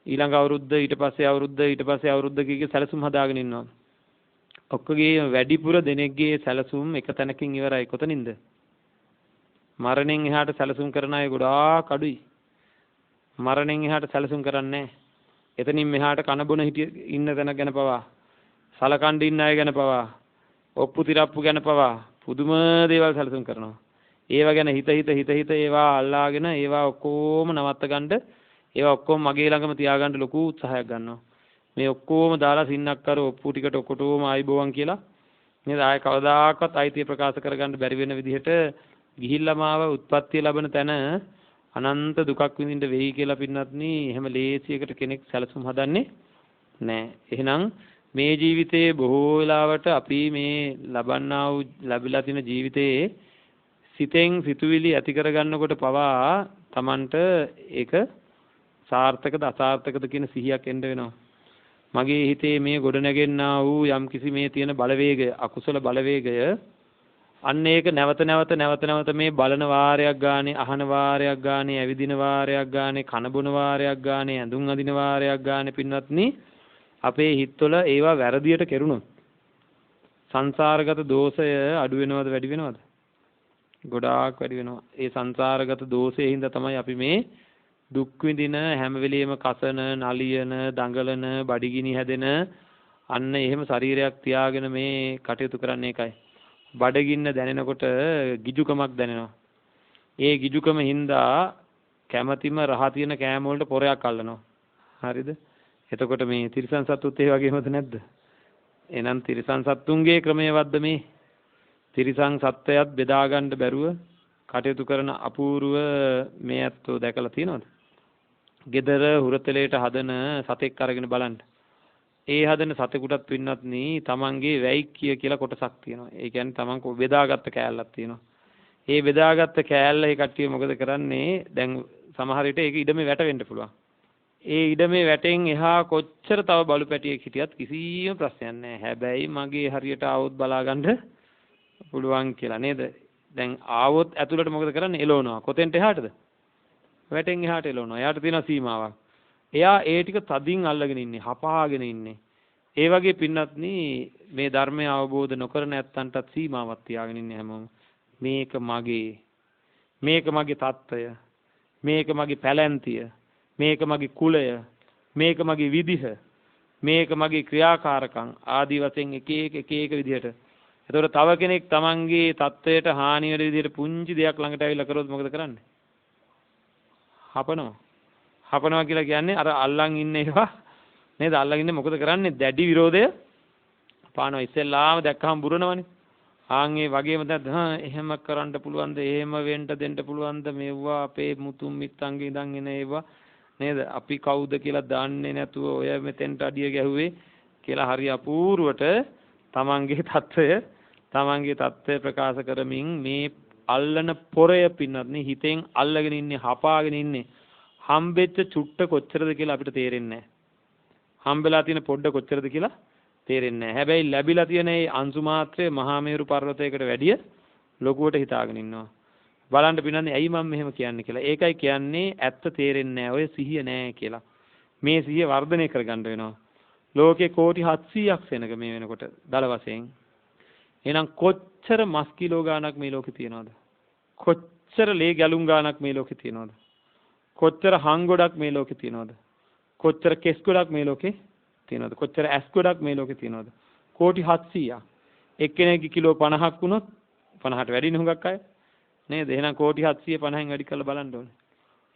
ඊළඟ අවුරුද්ද ඊට පස්සේ අවුරුද්ද කීක සැලසුම් හදාගෙන ඉන්නවා. ඔක්කොගේ වැඩිපුර දෙනෙක්ගේ සැලසුම් එක තැනකින් ඉවරයි. කොතනින්ද? මරණයෙන් එහාට සැලසුම් කරන අය ගොඩාක් අඩුයි. මරණයෙන් එහාට සැලසුම් කරන්නේ නැහැ. එතනින් මෙහාට කන බොන ඉන්න තැන ගැන පවා, සලකන් ඉන්න අය ගැන පවා, ඔප්පු තිරප්පු ගැන පවා පුදුම දේවල් සැලසුම් කරනවා. ඒව ගැන හිත ඒවා අල්ලාගෙන ඒවා ඔක්කොම නවත්ත ගන්න, ඒවා ඔක්කොම මගේ ළඟම තියාගන්න ලොකු උත්සාහයක් ගන්නවා. මේ ඔක්කොම දාලා සින්නක් කර ඔප්පු ටිකට ඔකොටම ආයිබෝවන් කියලා නේද? ආය කවදාකවත් අයිතිය ප්‍රකාශ කරගන්න බැරි වෙන විදිහට ගිහිල්ලාම ආව උත්පත්තිය ලැබෙන තැන අනන්ත දුකක් විඳින්න වෙයි කියලා පින්නත්නි එහෙම ලේසියකට කෙනෙක් සැලසුම් හදන්නේ නැහැ. එහෙනම් මේ ජීවිතයේ බොහෝ වෙලාවට අපි මේ ලැබිලා තියෙන ජීවිතයේ සිතෙන් සිතුවිලි ඇති කරගන්නකොට පවා Tamanට ඒක සාර්ථකද අසාර්ථකද කියන සිහියක් එන්න වෙනවා. මගේ හිතේ මේ ගොඩනැගෙන්නා වූ යම්කිසි මේ තියෙන බලවේගය, අකුසල බලවේගය අන්න ඒක නැවත නැවත මේ බලන වාරයක් ගානේ, අහන වාරයක් ගානේ, ඇවිදින වාරයක් ගානේ, කන බොන වාරයක් ගානේ, ඇඳුම් අඳින වාරයක් ගානේ පින්වත්නි අපේ හිතවල ඒවා වැරදියට කෙරුණොත් සංසාරගත දෝෂය අඩු වෙනවද වැඩි වෙනවද? ගොඩාක් වැඩි වෙනවා. ඒ සංසාරගත දෝෂයේ හින්දා තමයි අපි මේ දුක් විඳින හැම වෙලෙම කසන, නලියන, දඟලන, බඩගිනි හැදෙන අන්න එහෙම ශරීරයක් තියාගෙන මේ කටයුතු කරන්නේ ඒකයි. බඩගින්න දැනෙනකොට ගිජුකමක් දැනෙනවා. ඒ ගිජුකම හින්දා කැමැතිම රහ තියෙන කෑම වලට පොරයක් අල්ලනවා. හරිද? එතකොට මේ තිරිසන් සත්තුත් ඒ වගේමද නැද්ද? එහෙනම් තිරිසන් සත්තුන්ගේ ක්‍රමයේවත්ද මේ? තිරිසන් සත්වයත් බෙදා ගන්න බැරුව කටයුතු කරන අපූර්ව මේ ඇත්තෝ දැකලා තියෙනවද? ගෙදර හුරතලයට හදන සතෙක් අරගෙන බලන්න. ඒ හදන සතෙකුටත් පින්නත්නි තමන්ගේ වැයික්කිය කියලා කොටසක් තියෙනවා. ඒ කියන්නේ තමන් බෙදාගත්ත කෑල්ලක් තියෙනවා. ඒ බෙදාගත්ත කෑල්ල ඒ කට්ටිය මොකද කරන්නේ? දැන් සමහර විට ඒක ඉඩමේ වැටෙන්න පුළුවන්. ඒ ඉඩමේ වැටෙන් එහා කොච්චර තව බලු පැටියෙක් හිටියත් කිසිම ප්‍රශ්නයක් නැහැ. හැබැයි මගේ හරියට ආවොත් බලාගන්න පුළුවන් කියලා නේද? දැන් ආවොත් ඇතුළට මොකද කරන්නේ? එලවනවා. කොතෙන්ට එහාටද? වැටෙන් එහාට එලවනවා. එයාට තියෙන සීමාවක්. එයා ඒ ටික තදින් අල්ලගෙන ඉන්නේ, හපාගෙන ඉන්නේ. ඒ වගේ පින්නත්නි මේ ධර්මය අවබෝධ නොකරන නැත්තන්ටත් සීමාවක් තියාගෙන ඉන්නේ හැමෝම. මේක මගේ තත්ත්වය, මේක මගේ පැලැන්තිය, මේක මගේ කුලය, මේක මගේ විදිහ, මේක මගේ ක්‍රියාකාරකම් ආදී වශයෙන් එක එක විදිහට. එතකොට තව කෙනෙක් තමන්ගේ தත්වයට හානි වෙන විදිහට පුංචි දෙයක් ළඟට ඇවිල්ලා කරොත් මොකද කරන්නේ? හපනවා. හපනවා කියලා කියන්නේ අර අල්ලන් ඉන්න ඒවා නේද? අල්ලන් ඉන්නේ මොකද කරන්නේ? දැඩි විරෝධය පානවා. ඉස්සෙල්ලාම දැක්කහම බුරනවනේ. ආන් ඒ වගේම දැන් එහෙම කරන්න පුළුවන්ද? එහෙම වෙන්න දෙන්න පුළුවන්ද? මේවා අපේ මුතුන් මිත්තන්ගේ ඉඳන් එන ඒවා නේද? අපි කවුද කියලා දන්නේ නැතුව ඔය මෙතෙන්ට අඩිය ගැහුවේ කියලා හරි අපූර්වට තමන්ගේ தত্ত্বය ප්‍රකාශ කරමින් මේ අල්ලන පොරය පින්නත් හිතෙන් අල්ලගෙන ඉන්නේ, හපාගෙන ඉන්නේ. හම්බෙච්ච චුට්ට කොච්චරද කියලා අපිට තේරෙන්නේ නැහැ. හම්බෙලා තියෙන පොඩ්ඩ කොච්චරද කියලා තේරෙන්නේ නැහැ. හැබැයි ලැබිලා තියෙන මේ අංශු මාත්‍රය මහා මේරු පර්වතයකට වැඩිය ලොකුවට හිතාගෙන ඉන්නවා. බලන්න පින්නන්නේ ඇයි මම මෙහෙම කියන්නේ කියලා. ඒකයි කියන්නේ ඇත්ත තේරෙන්නේ නැහැ. ඔය සිහිය නැහැ කියලා. මේ සිහිය වර්ධනය කරගන්න වෙනවා. ලෝකේ කෝටි 700ක් සෙනග මේ වෙනකොට දල වශයෙන්. එහෙනම් කොච්චර මස් කිලෝ ගාණක් මේ ලෝකේ තියනවද? කොච්චර ලේ ගැලුම් ගාණක් මේ ලෝකේ තියනවද? කොච්චර හං ගොඩක් මේ ලෝකේ තියනවද? කොච්චර කෙස් ගොඩක් මේ ලෝකේ තියනවද? කොච්චර ඇස් ගොඩක් මේ ලෝකේ තියනවද? කෝටි 700ක්. එක්කෙනෙක්ගේ කිලෝ 50ක් වුණොත් 50ට වැඩිනේ හුඟක් අය. නේද? එහෙනම් කෝටි 750න් වැඩි කරලා බලන්න ඕනේ.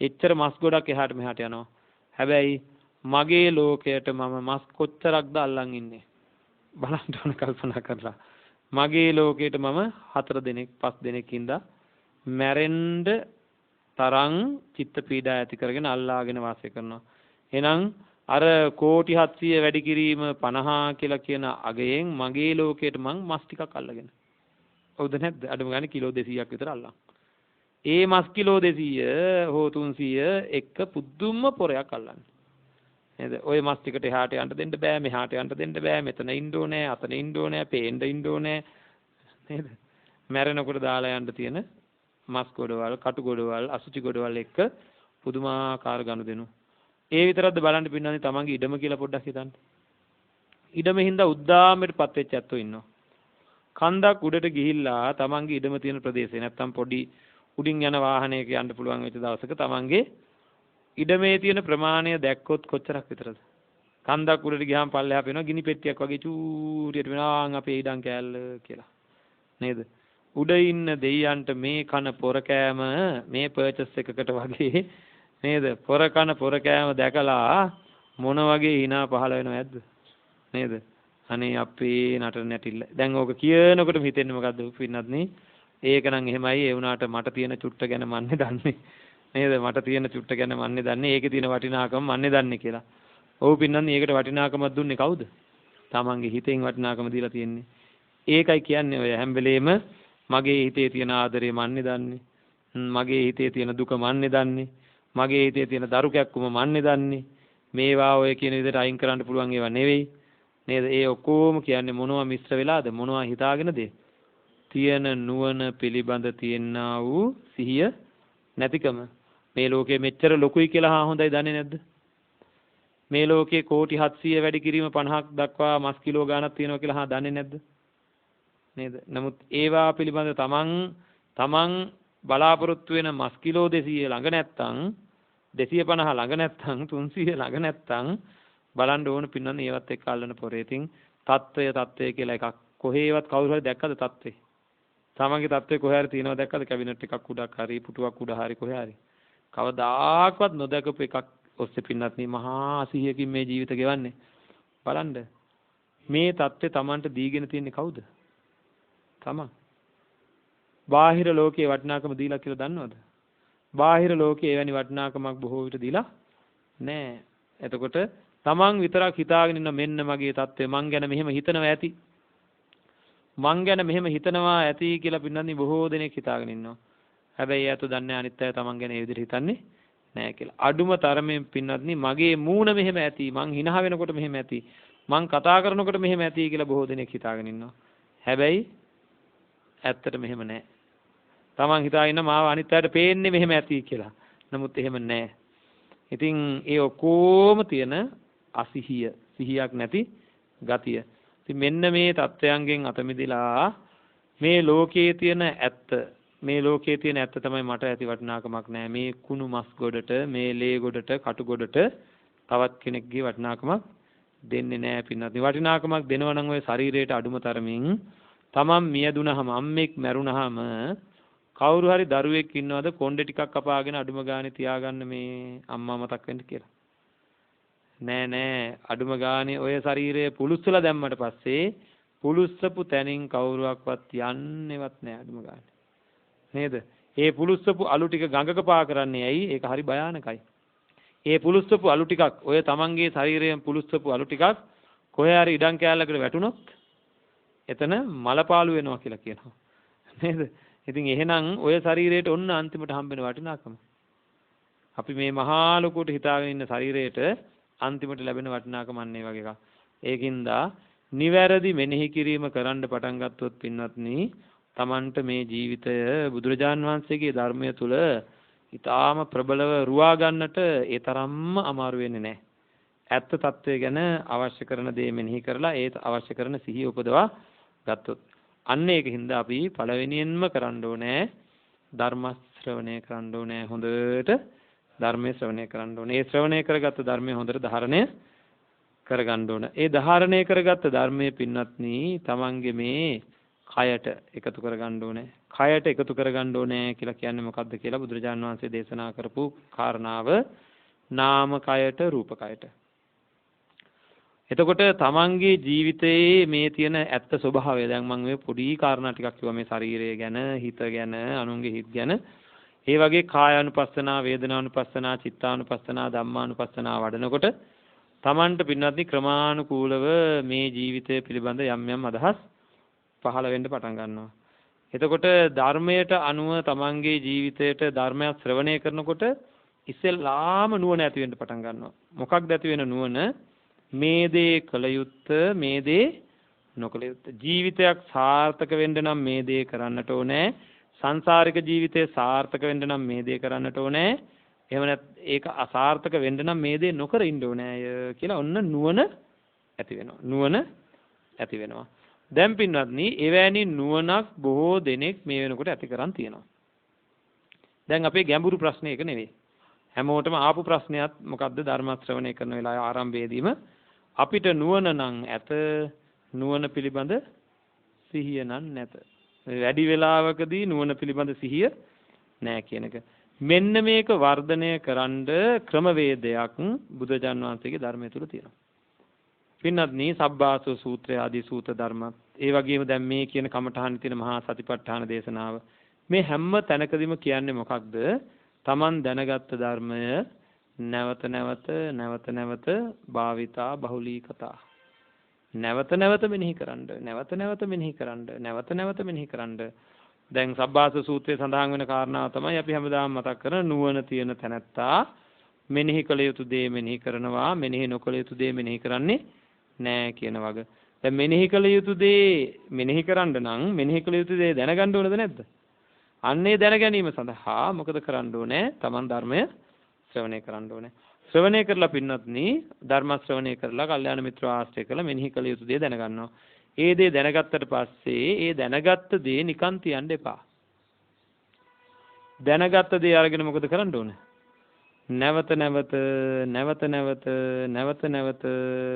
එච්චර මස් ගොඩක් එහාට මෙහාට යනවා. හැබැයි මගේ ලෝකයට මම මස් කොච්චරක්ද අල්ලන් ඉන්නේ? බලන්න ඕන කල්පනා කරලා. මගේ ලෝකයට මම 4 දෙනෙක් 5 දෙනෙක් ඉඳලා මැරෙන්න තරම් චිත්ත පීඩා ඇති කරගෙන අල්ලාගෙන වාසය කරනවා. එහෙනම් අර කෝටි 700 වැඩි කිරීම 50 කියලා කියන අගයෙන් මගේ ලෝකයට මං මස් ටිකක් අල්ලගෙන. හවුද නැද්ද? අඩුම ගානේ කිලෝ 200ක් විතර අල්ලන්. ඒ මස් කිලෝ 200 හෝ 300 එක පුදුම පොරයක් අල්ලන්නේ. නේද? ওই මස් ටිකට එහාට යන්න දෙන්න බෑ, මෙහාට යන්න දෙන්න බෑ, මෙතන ඉන්න ඕනේ, අතන ඉන්න ඕනේ, පේන්න ඉන්න ඕනේ. නේද? මැරෙනකොට දාලා යන්න තියෙන මස් ගොඩවල්, කටු ගොඩවල්, අසුචි ගොඩවල් එක්ක පුදුමාකාර ගනුදෙනු. ඒ විතරක්ද බලන්න පින්නන්නේ තමන්ගේ ඉඩම කියලා පොඩ්ඩක් හිතන්න. ඉඩමේ හින්දා උද්දාමයටපත් වෙච්ච ඇත්තෝ ඉන්නවා. කන්දක් උඩට ගිහිල්ලා තමන්ගේ ඉඩම තියෙන ප්‍රදේශේ නැත්තම් පොඩි උඩින් යන වාහනයක යන්න පුළුවන් වෙච්ච දවසක තමන්ගේ ඉඩමේ තියෙන ප්‍රමාණය දැක්කොත් කොච්චරක් විතරද? කන්දක් උඩට ගියාම පල්ලෙහා පේනවා ගිනි පෙට්ටියක් වගේ චූරියට වෙනවා අපේ ඉඩම් කෑල්ල කියලා. නේද? උඩ ඉන්න දෙයියන්ට මේ කන පොර කෑම මේ පර්චස් එකකට වගේ නේද? පොර කන පොර කෑම දැකලා මොන වගේ hina පහල වෙනවද? නේද? අනේ අපේ නටන නැටිල්ල. දැන් ඕක කියනකොටම හිතෙන්නේ මොකද්ද පින්නත් නේ? ඒක නම් එහෙමයි. ඒ වුණාට මට තියෙන චුට්ට ගැන මන්නේ දන්නේ. නේද? මට තියෙන චුට්ට ගැන මන්නේ දන්නේ. ඒකේ තියෙන වටිනාකම මන්නේ දන්නේ කියලා. ඔව් පින්නත් ඒකට වටිනාකමක් දුන්නේ කවුද? තමන්ගේ හිතෙන් වටිනාකම දීලා තියෙන්නේ. ඒකයි කියන්නේ ඔය හැම වෙලේම මගේ හිතේ තියෙන ආදරේ මන්නේ දන්නේ. මගේ හිතේ තියෙන දුක මන්නේ දන්නේ. මගේ හිතේ තියෙන දරු කැක්කුම මන්නේ දන්නේ. මේවා ඔය කියන විදිහට අයින් කරන්න පුළුවන් ඒවා නෙවෙයි. නේද? ඒ ඔක්කොම කියන්නේ මොනවා මිශ්‍ර වෙලාද? මොනවා හිතාගෙනද? තියෙන නුවණ පිළිබඳ තියෙනා වූ සිහිය නැතිකම. මේ ලෝකෙ මෙච්චර ලොකුයි කියලා හොඳයි දන්නේ නැද්ද? මේ ලෝකේ කෝටි 700 වැඩි කිරීම 50ක් දක්වා මස් කිලෝ ගාණක් තියෙනවා කියලා දන්නේ නැද්ද? නේද? නමුත් ඒවා පිළිබඳ තමන් බලාපොරොත්තු වෙන මස් කිලෝ 200 ළඟ නැත්තම් 250 ළඟ නැත්තම් 300 ළඟ නැත්තම් බලන්න ඕන පින්නන්නේ ඒවත් එක්ක අල්ලන පොරේ. ඉතින් தত্ত্বය කියලා එකක් කොහේවත් කවුරු හරි දැක්කද தত্ত্বය? තමන්ගේ தত্ত্বය කොහේ හරි තියෙනවද දැක්කද? කැබිනට් එකක් උඩක් හරි පුටුවක් උඩ හරි කොහේ හරි. කවදාකවත් නොදකපු එකක් ඔස්සේ පින්නත් මේ මහා සිහියකින් මේ ජීවිත ගෙවන්නේ. බලන්න මේ தত্ত্বය තමන්ට දීගෙන තියන්නේ කවුද? තමන්. බාහිර ලෝකයේ වටිනාකම දීලා කියලා දන්නවද? බාහිර ලෝකයේ එවැනි වටිනාකමක් බොහෝ විට දීලා නෑ. එතකොට තමන් විතරක් හිතාගෙන ඉන්න මෙන්න මගේ தত্ত্বය මං ගැන මෙහෙම හිතනවා ඇති. මං ගැන මෙහෙම හිතනවා ඇති කියලා පින්නන්නේ බොහෝ දෙනෙක් හිතාගෙන ඉන්නවා. හැබැයි එයාට දන්නේ අනිත් අය තමන් ගැන ඒ විදිහට හිතන්නේ නෑ කියලා. අඩුම තරමේ පින්නන්නේ මගේ මූණ මෙහෙම ඇති. මං hina වෙනකොට මෙහෙම ඇති. මං කතා කරනකොට මෙහෙම ඇති කියලා බොහෝ දෙනෙක් හිතාගෙන ඉන්නවා. හැබැයි ඇත්තට මෙහෙම නෑ. තමන් හිතාගෙන මාව අනිත් අයට පේන්නේ මෙහෙම ඇති කියලා. නමුත් එහෙම නෑ. ඉතින් ඒ ඔක්කොම තියෙන අසිහිය, සිහියක් නැති ගතිය. ඉතින් මෙන්න මේ தත්වයන්ගෙන් අත මිදලා මේ ලෝකයේ තියෙන ඇත්ත, මේ ලෝකයේ තියෙන ඇත්ත තමයි මට ඇති වටිනාකමක් නෑ. මේ කුණු මස් ගොඩට, මේ ලේ ගොඩට, කටු ගොඩට තවත් කෙනෙක්ගේ වටිනාකමක් දෙන්නේ නැහැ පින්නත්. වටිනාකමක් දෙනවා නම් ඔය ශරීරයට අඩුම තරමින් තමන් මියදුනහම අම්මෙක් මැරුණහම කවුරු හරි දරුවෙක් ඉන්නවද කොණ්ඩේ ටිකක් කපාගෙන අඩුම ගානේ තියාගන්න මේ අම්මා මතක් වෙන්න කියලා? නෑ අඩුම ගානේ ඔය ශරීරය පුලුස්සලා දැම්මට පස්සේ පුලුස්සපු තැනින් කවුරුවක්වත් යන්නේවත් නෑ අඩුම ගානේ. නේද? ඒ පුලුස්සපු අලු ටික ගඟක පා කරන්නේ ඇයි? ඒක හරි භයානකයි. ඒ පුලුස්සපු අලු ටිකක් ඔය තමන්ගේ ශරීරයෙන් පුලුස්සපු අලු ටිකක් කොහේ හරි ඉඩම් කෑල්ලකට වැටුනොත් එතන මලපාලු වෙනවා කියලා කියනවා. නේද? ඉතින් එහෙනම් ඔය ශරීරයට ඔන්න අන්තිමට හම්බෙන වටිනාකම. අපි මේ මහා ලොකුට හිතාගෙන ඉන්න ශරීරයට අන්තිමට ලැබෙන වටිනාකම අන්න ඒ වගේ එකක්. ඒකින්ද නිවැරදි මෙනෙහි කිරීම කරන්න පටන් ගත්තොත් පින්වත්නි තමන්ට මේ ජීවිතය බුදුරජාන් වහන්සේගේ ධර්මය තුල ඊටාම ප්‍රබලව රුවා ගන්නට ඒ තරම්ම අමාරු වෙන්නේ නැහැ. ඇත්ත తත්වය ගැන අවශ්‍ය කරන දේ මෙනෙහි කරලා ඒ අවශ්‍ය කරන සිහිය උපදවා ගත්තොත් අන්න ඒකින්ද අපි පළවෙනියෙන්ම කරන්න ඕනේ ධර්ම ශ්‍රවණය කරන්න ඕනේ. හොඳට ධර්මයේ ශ්‍රවණය කරන්න ඕනේ. ඒ ශ්‍රවණය කරගත්ත ධර්මයේ හොඳට ධාරණය කරගන්න ඕන. ඒ ධාරණය කරගත්ත ධර්මයේ පින්වත්නි තමන්ගේ මේ කයට එකතු කරගන්න ඕනේ. කයට එකතු කරගන්න ඕනේ කියලා කියන්නේ මොකද්ද කියලා බුදුරජාණන් වහන්සේ දේශනා කරපු කාරණාව නාම කයට රූප කයට. එතකොට තමන්ගේ ජීවිතයේ මේ තියෙන ඇත්ත ස්වභාවය දැන් මම මේ පොඩි කාරණා ටිකක් කිව්වා මේ ශරීරය ගැන, හිත ගැන, අනුන්ගේ හිත ගැන. ඒ වගේ කායානුපස්සනා, වේදනානුපස්සනා, චිත්තානුපස්සනා, ධම්මානුපස්සනා වඩනකොට තමන්ට පින්වත්නි ක්‍රමානුකූලව මේ ජීවිතය පිළිබඳ යම් යම් අදහස් පහළ වෙන්න පටන් ගන්නවා. එතකොට ධර්මයට අනුව තමන්ගේ ජීවිතයට ධර්මයක් ශ්‍රවණය කරනකොට ඉස්සෙල්ලාම නුවණ ඇති වෙන්න පටන් ගන්නවා. මොකක්ද ඇති වෙන නුවණ? මේ දේ කළ යුත්තේ, මේ දේ නොකළ යුත්තේ. ජීවිතයක් සාර්ථක වෙන්න නම් මේ දේ කරන්නට ඕනේ. සංසාරික ජීවිතය සාර්ථක වෙන්න නම් මේ දේ කරන්නට ඕනේ. එහෙම නැත් ඒක අසාර්ථක වෙන්න නම් මේ දේ නොකර ඉන්න ඕනේ කියලා ඔන්න නුවණ ඇති වෙනවා. නුවණ ඇති වෙනවා. දැන් පින්වත්නි එවැනි නුවණක් බොහෝ දෙනෙක් මේ වෙනකොට ඇති කරන් තියෙනවා. දැන් අපේ ගැඹුරු ප්‍රශ්නේ ඒක නෙවෙයි. හැමෝටම ආපු ප්‍රශ්නයත් මොකද්ද? ධර්ම ශ්‍රවණය කරන වෙලාවේ ආරම්භයේදීම අපිට නුවණ නම් ඇත, නුවණ පිළිබඳ සිහිය නම් නැත. වැඩි වෙලාවකදී නුවණ පිළිබඳ සිහිය නැහැ කියන එක. මෙන්න මේක වර්ධනය කරන්න ක්‍රමවේදයක් බුදුජාන් වහන්සේගේ ධර්මය තුල තියෙනවා. පින්වත්නි සබ්බාසෝ සූත්‍රය ආදී සූත්‍ර ධර්මත් ඒ වගේම දැන් මේ කියන කමඨහන් තියෙන මහා සතිපට්ඨාන දේශනාව මේ හැම තැනකදීම කියන්නේ මොකක්ද? Taman දැනගත්ත ධර්මය නැවත නැවත භාවිතා බහුලී කතා. නැවත නැවත මෙනෙහි කරන්න. දැන් සබ්බාස සූත්‍රයේ සඳහන් වෙන කාරණාව තමයි අපි හැමදාම මතක් කරන නුවණ තියෙන තැනැත්තා මෙනෙහි කළ යුතු දේ මෙනෙහි කරනවා, මෙනෙහි නොකළ යුතු දේ මෙනෙහි කරන්නේ නැහැ කියන වග. දැන් මෙනෙහි කළ යුතු දේ මෙනෙහි කරන්න නම් මෙනෙහි කළ යුතු දේ දැනගන්න ඕනද නැද්ද? අන්නේ දැන ගැනීම සඳහා මොකද කරන්න ඕනේ? Taman ධර්මය ශ්‍රවණය කරන්න ඕනේ. ශ්‍රවණය කරලා පින්නත්නි ධර්ම ශ්‍රවණය කරලා කල්යාණ මිත්‍ර ආශ්‍රය කරලා මෙනෙහි කළ යුතු දේ දැනගන්නවා. ඒ දේ දැනගත්තට පස්සේ ඒ දැනගත්ත දේ නිකන් තියන්න එපා. දැනගත්ත දේ අරගෙන මොකද කරන්න ඕනේ? නැවත නැවත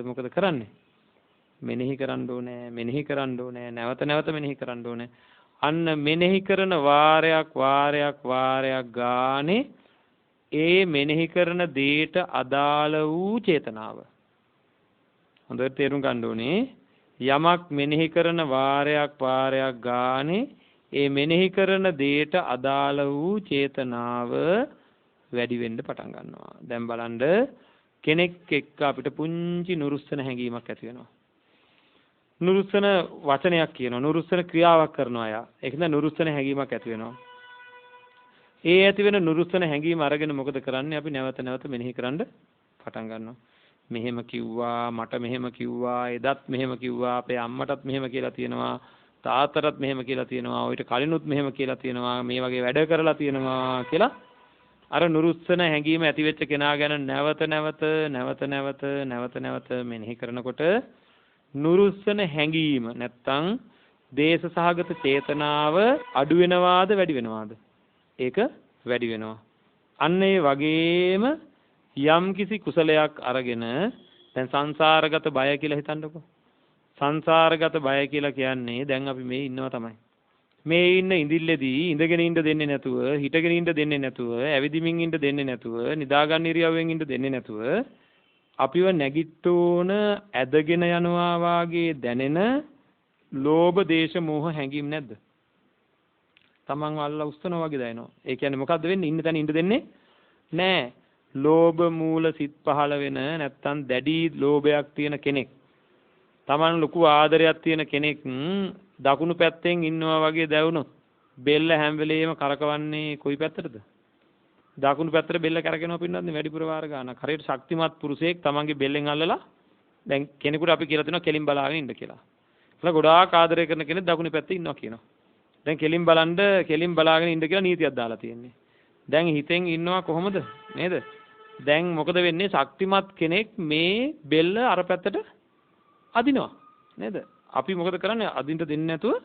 මොකද කරන්නේ? මෙනෙහි කරන්න ඕනේ. නැවත නැවත මෙනෙහි කරන්න ඕනේ. අන්න මෙනෙහි කරන වාරයක් ගානේ ඒ මෙනෙහි කරන දේට අදාළ වූ චේතනාව හොඳට තේරුම් ගන්න ඕනේ. යමක් මෙනෙහි කරන වාරයක් ගානේ ඒ මෙනෙහි කරන දේට අදාළ වූ චේතනාව වැඩි වෙන්න පටන් ගන්නවා. දැන් බලන්න කෙනෙක් එක්ක අපිට පුංචි නුරුස්සන හැඟීමක් ඇති වෙනවා. නුරුස්සන වචනයක් කියනවා, නුරුස්සන ක්‍රියාවක් කරනවා අය. ඒකෙන්ද නුරුස්සන හැඟීමක් ඇති වෙනවා. ඒ ඇති වෙන නුරුස්සන හැඟීම අරගෙන මොකද කරන්නේ? අපි නැවත මෙනෙහි කරන්න පටන් ගන්නවා. මෙහෙම කිව්වා, මට මෙහෙම කිව්වා, එදත් මෙහෙම කිව්වා, අපේ අම්මටත් මෙහෙම කියලා තියෙනවා, තාත්තටත් මෙහෙම කියලා තියෙනවා, ඔයිට කලිනුත් මෙහෙම කියලා තියෙනවා, මේ වගේ වැඩ කරලා තියෙනවා කියලා අර නුරුස්සන හැඟීම ඇති වෙච්ච කෙනා ගැන නැවත නැවත මෙනෙහි කරනකොට නුරුස්සන හැඟීම නැත්තම් දේශ සහගත චේතනාව අඩු වෙනවාද වැඩි වෙනවාද? ඒක වැඩි වෙනවා. අන්න ඒ වගේම යම් කිසි කුසලයක් අරගෙන දැන් සංසාරගත බය කියලා හිතන්නකෝ. සංසාරගත බය කියලා කියන්නේ දැන් අපි මේ ඉන්නවා තමයි. මේ ඉන්න ඉඳිල්ලේදී ඉඳගෙන ඉන්න දෙන්නේ නැතුව, හිටගෙන ඉන්න දෙන්නේ නැතුව, ඇවිදිමින් ඉන්න දෙන්නේ නැතුව, නිදාගන්න ඉරියව්වෙන් ඉන්න දෙන්නේ නැතුව අපිව නැගිට්ටෝන ඇදගෙන යනවා වාගේ දැනෙන ලෝභ, දේශ, මෝහ හැඟීම් නැද්ද? තමන්ව අල්ලා උස්සනවා වගේ දැනෙනවා. ඒ කියන්නේ මොකද්ද වෙන්නේ? ඉන්න තැන ඉන්න දෙන්නේ නෑ. ලෝභ මූල සිත් පහළ වෙන නැත්තම් දැඩි ලෝභයක් තියෙන කෙනෙක්, තමන් ලොකු ආදරයක් තියෙන කෙනෙක් දකුණු පැත්තෙන් ඉන්නවා වගේ දැවුනොත් බෙල්ල හැම වෙලේම කරකවන්නේ කොයි පැත්තටද? දකුණු පැත්තට බෙල්ල කරකිනවා පින්නත් වැඩිපුර වාර ගන්න. හරියට ශක්තිමත් පුරුෂයෙක් තමන්ගේ බෙල්ලෙන් අල්ලලා දැන් කෙනෙකුට අපි කියලා දෙනවා කෙලින් බලාගෙන ඉන්න කියලා. ඒක ගොඩාක් ආදරය කරන කෙනෙක් දකුණු පැත්තේ ඉන්නවා කියනවා. දැන් කෙලින් බලාගෙන ඉන්න කියලා නීතියක් දාලා තියෙන්නේ. දැන් හිතෙන් ඉන්නවා කොහොමද නේද? දැන් මොකද වෙන්නේ? ශක්තිමත් කෙනෙක් මේ බෙල්ල අර පැත්තට අදිනවා නේද? අපි මොකද කරන්නේ? අදින්න දෙන්නේ නැතුව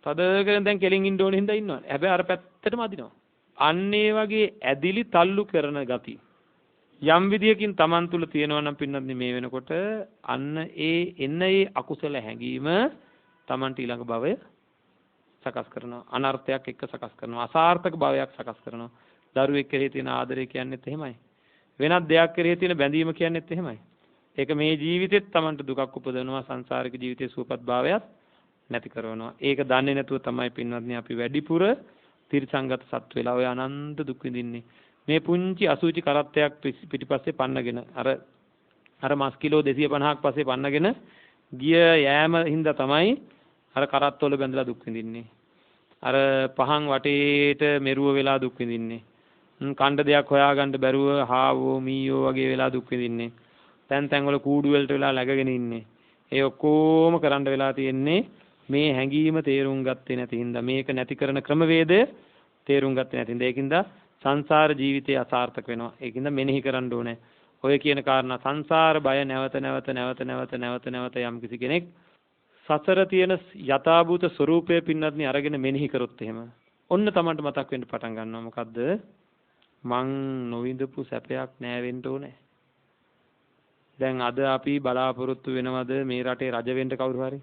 තදගෙන දැන් කෙලින් ඉන්න ඕනේ හින්දා ඉන්නවා. හැබැයි අර පැත්තටම අදිනවා. අන්න ඒ වගේ ඇදිලි තල්ලු කරන ගති යම් විදියකින් Taman තුල තියෙනවා නම් පින්නත් මේ වෙනකොට අන්න ඒ අකුසල හැඟීම Tamanට ඊළඟ භවය සකස් කරනවා. අනර්ථයක් එක්ක සකස් කරනවා. අසාර්ථක භවයක් සකස් කරනවා. දරුවෙක් කෙරෙහි තියෙන ආදරය කියන්නේත් එහෙමයි. වෙනත් දෙයක් කෙරෙහි තියෙන බැඳීම කියන්නේත් එහෙමයි. ඒක මේ ජීවිතෙත් Tamanට දුකක් උපදවනවා. සංසාරික ජීවිතයේ සුවපත් භාවයත් නැති කරනවා. ඒක දන්නේ නැතුව තමයි පින්වත්නි අපි වැඩිපුර තිරසංගත සත් වෙලා ඔය අනන්ත දුක් විඳින්නේ. මේ පුංචි අසුචි කරත්තයක් පිටිපස්සේ පන්නගෙන අර මස් කිලෝ 250ක් පස්සේ පන්නගෙන ගිය යෑම හින්දා තමයි අර කරත්තවල බැඳලා දුක් විඳින්නේ. අර පහන් වටේට මෙරුව වෙලා දුක් විඳින්නේ. කණ්ඩ දෙයක් හොයාගන්න බැරුව හාවෝ මීයෝ වගේ වෙලා දුක් විඳින්නේ. තැන් වල කූඩු වලට වෙලා läගගෙන ඉන්නේ. ඒ ඔක්කොම කරන්න වෙලා තියෙන්නේ මේ හැඟීම තේරුම් ගත්තේ නැති හින්දා, මේක නැති කරන ක්‍රමවේදය තේරුම් ගත්තේ නැති හින්දා. ඒකින්ද සංසාර ජීවිතය අසාර්ථක වෙනවා. ඒකින්ද මෙනෙහි කරන්න ඕනේ. ඔය කියන කාරණා සංසාර බය නැවත යම් කිසි කෙනෙක් සසර තියෙන යථාභූත ස්වરૂපය පින්නත්නි අරගෙන මෙනෙහි කරොත් එහෙම ඔන්න Tamanට මතක් වෙන්න පටන් ගන්නවා. මොකද්ද? මං නොවිඳපු සැපයක් නෑ වෙන්න ඕනේ. දැන් අද අපි බලාපොරොත්තු වෙනවද මේ රටේ රජ වෙන්න කවුරු හරි?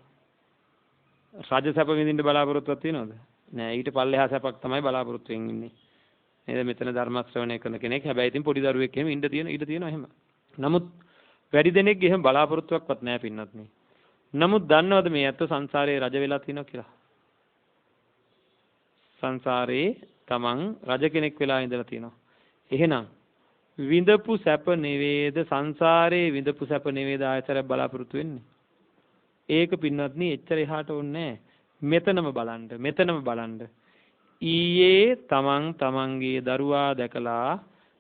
රජ සැප විඳින්න බලාපොරොත්තුවක් තියෙනවද? නෑ. ඊට පල්ලෙහා සැපක් තමයි බලාපොරොත්තු වෙන්නේ ඉන්නේ. නේද? මෙතන ධර්ම ශ්‍රවණය කරන කෙනෙක්. හැබැයි ඉතින් පොඩි දරුවෙක් එහෙම ඉඳ තියෙනවා එහෙම. නමුත් වැඩි දෙනෙක් එහෙම බලාපොරොත්තුවක්වත් නෑ පින්නත්නි. නමුත් දන්නවද මේ ඇත්ත සංසාරේ රජ වෙලා තියෙනවා කියලා? සංසාරේ තමන් රජ කෙනෙක් වෙලා ඉඳලා තියෙනවා. එහෙනම් විඳපු සැප නෙවේද සංසාරේ විඳපු සැප නෙවේද ආයතරයක් බලාපොරොත්තු වෙන්නේ? ඒක පින්නත්නි එච්චර එහාට ඕනේ නෑ. මෙතනම බලන්න. ඊයේ තමන්ගේ දරුවා දැකලා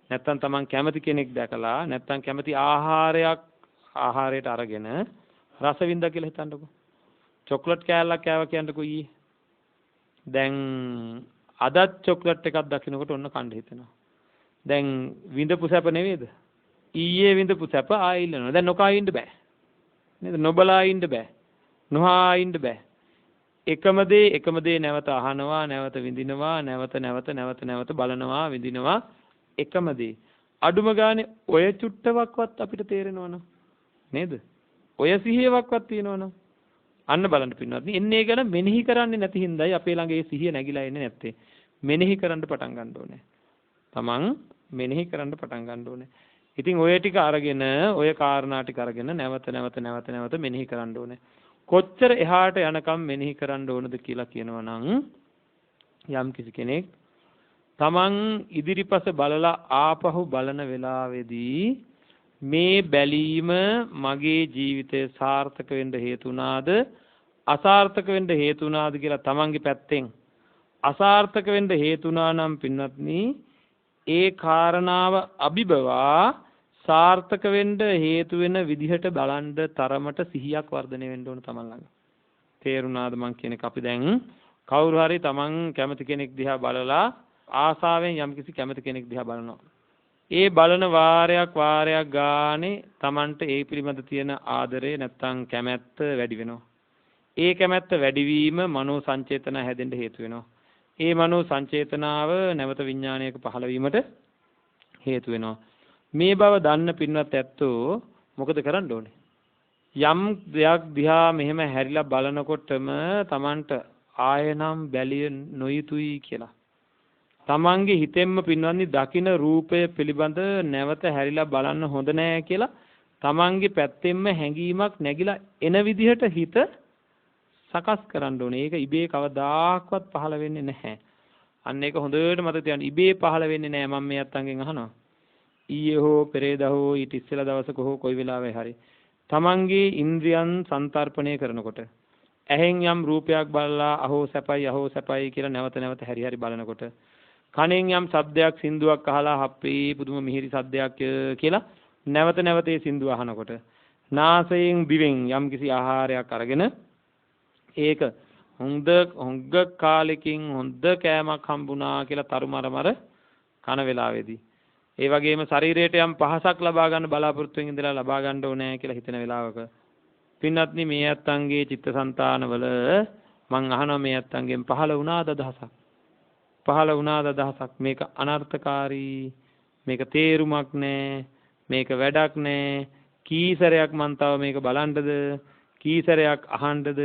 නැත්තම් තමන් කැමති කෙනෙක් දැකලා නැත්තම් කැමති ආහාරයට අරගෙන රස විඳ කියලා හිතන්නකෝ. චොක්ලට් කෑල්ලක් කෑවා කියන්නකෝ ඊයේ. දැන් අදත් චොක්ලට් එකක් දකින්නකොට ඔන්න කන්න හිතෙනවා. දැන් විඳපු සැප නෙවෙයිද? ඊයේ විඳපු සැප ආයෙ ඉල්ලනවා. දැන් නොකා ඉන්න බෑ. නේද? නොබලා ඉන්න බෑ. නොහා ඉන්න බෑ. එකම දේ නැවත අහනවා, නැවත විඳිනවා, නැවත බලනවා, විඳිනවා. එකම දේ. අඩුම ගානේ ඔය චුට්ටවක්වත් අපිට තේරෙනවනම් නේද? ඔය සිහියවක්වත් තියෙනවනම් අන්න බලන්න පින්නවත්. එන්නේ ගැන මෙනෙහි කරන්නේ නැති හින්දායි අපේ ළඟ ඒ සිහිය නැగిලා එන්නේ නැත්තේ. මෙනෙහි කරන්න පටන් ගන්න ඕනේ. තමන් මෙනෙහි කරන්න පටන් ගන්න ඕනේ. ඉතින් ඔය ටික අරගෙන ඔය කාරණා ටික අරගෙන නැවත මෙනෙහි කරන්න ඕනේ. කොච්චර එහාට යනකම් මෙනෙහි කරන්න ඕනද කියලා කියනවා නම් යම් කිසි කෙනෙක් තමන් ඉදිරිපස බලලා ආපහු බලන වෙලාවේදී මේ බැලීම මගේ ජීවිතේ සාර්ථක වෙන්න හේතු වුණාද අසාර්ථක වෙන්න හේතු වුණාද කියලා තමන්ගේ පැත්තෙන් අසාර්ථක වෙන්න හේතු වුණා නම් පින්වත්නි ඒ කාරණාව අභිබවා සාර්ථක වෙන්න හේතු වෙන විදිහට බලන්න තරමට සිහියක් වර්ධනය වෙන්න ඕන තමන් ළඟ. තේරුණාද මං කියන එක? අපි දැන් කවුරු හරි තමන් කැමති කෙනෙක් දිහා බලලා ආසාවෙන් යම්කිසි කැමති කෙනෙක් දිහා බලනවා. ඒ බලන වාරයක් ගානේ තමන්ට ඒ පිළිබඳ තියෙන ආදරය නැත්තම් කැමැත්ත වැඩි වෙනවා. ඒ කැමැත්ත වැඩිවීම මනෝ සංචේතන හැදෙන්න හේතු වෙනවා. ඒ මනෝ සංචේතනාව නැවත විඥානයක පහළ වීමට හේතු වෙනවා. මේ බව දන්න පින්වත් ඇත්තෝ මොකද කරන්න ඕනේ? යම් දෙයක් දිහා මෙහෙම හැරිලා බලනකොටම Tamanට ආයෙනම් බැලිය නොයුතුයි කියලා. Tamanගේ හිතෙන්ම පින්වත්නි දකින රූපය පිළිබඳ නැවත හැරිලා බලන්න හොඳ නෑ කියලා Tamanගේ පැත්තෙන්ම හැඟීමක් නැగిලා එන විදිහට හිත සකස් කරන්න ඕනේ. ඒක ඉබේ කවදාක්වත් පහළ වෙන්නේ නැහැ. අන්න ඒක හොඳට මතක තියාගන්න. ඉබේ පහළ වෙන්නේ නැහැ. මම මේ අත්තන්ගෙන් අහනවා. ඊයේ හෝ පෙරේදා හෝ ඊට ඉස්සෙල්ලා දවසක හෝ කොයි වෙලාවෙ හරි තමන්ගේ ඉන්ද්‍රියන් සංතරපණය කරනකොට ඇහෙන් යම් රූපයක් බලලා අහෝ සැපයි කියලා නැවත නැවත හැරි හැරි බලනකොට කනෙන් යම් ශබ්දයක් සින්දුවක් අහලා හප්පේ පුදුම මිහිරි ශබ්දයක් කියලා නැවත නැවත ඒ සින්දුව අහනකොට නාසයෙන් දිවෙන් යම් කිසි ආහාරයක් අරගෙන ඒක හොඟ කාලෙකින් හොඳ කෑමක් හම්බුණා කියලා තරුමරමර කන වෙලාවේදී ඒ වගේම ශරීරයට යම් පහසක් ලබා ගන්න බලාපොරොත්තු වෙන ඉඳලා ලබා ගන්න ඕනේ කියලා හිතන වෙලාවක පින්වත්නි මේ අත්තන්ගේ චිත්තසංතානවල මං අහනවා මේ අත්තන්ගෙන් පහළ වුණාද අදහසක් මේක අනර්ථකාරී මේක තේරුමක් නෑ මේක වැඩක් නෑ කීසරයක් මං තව මේක බලන්නද කීසරයක් අහන්නද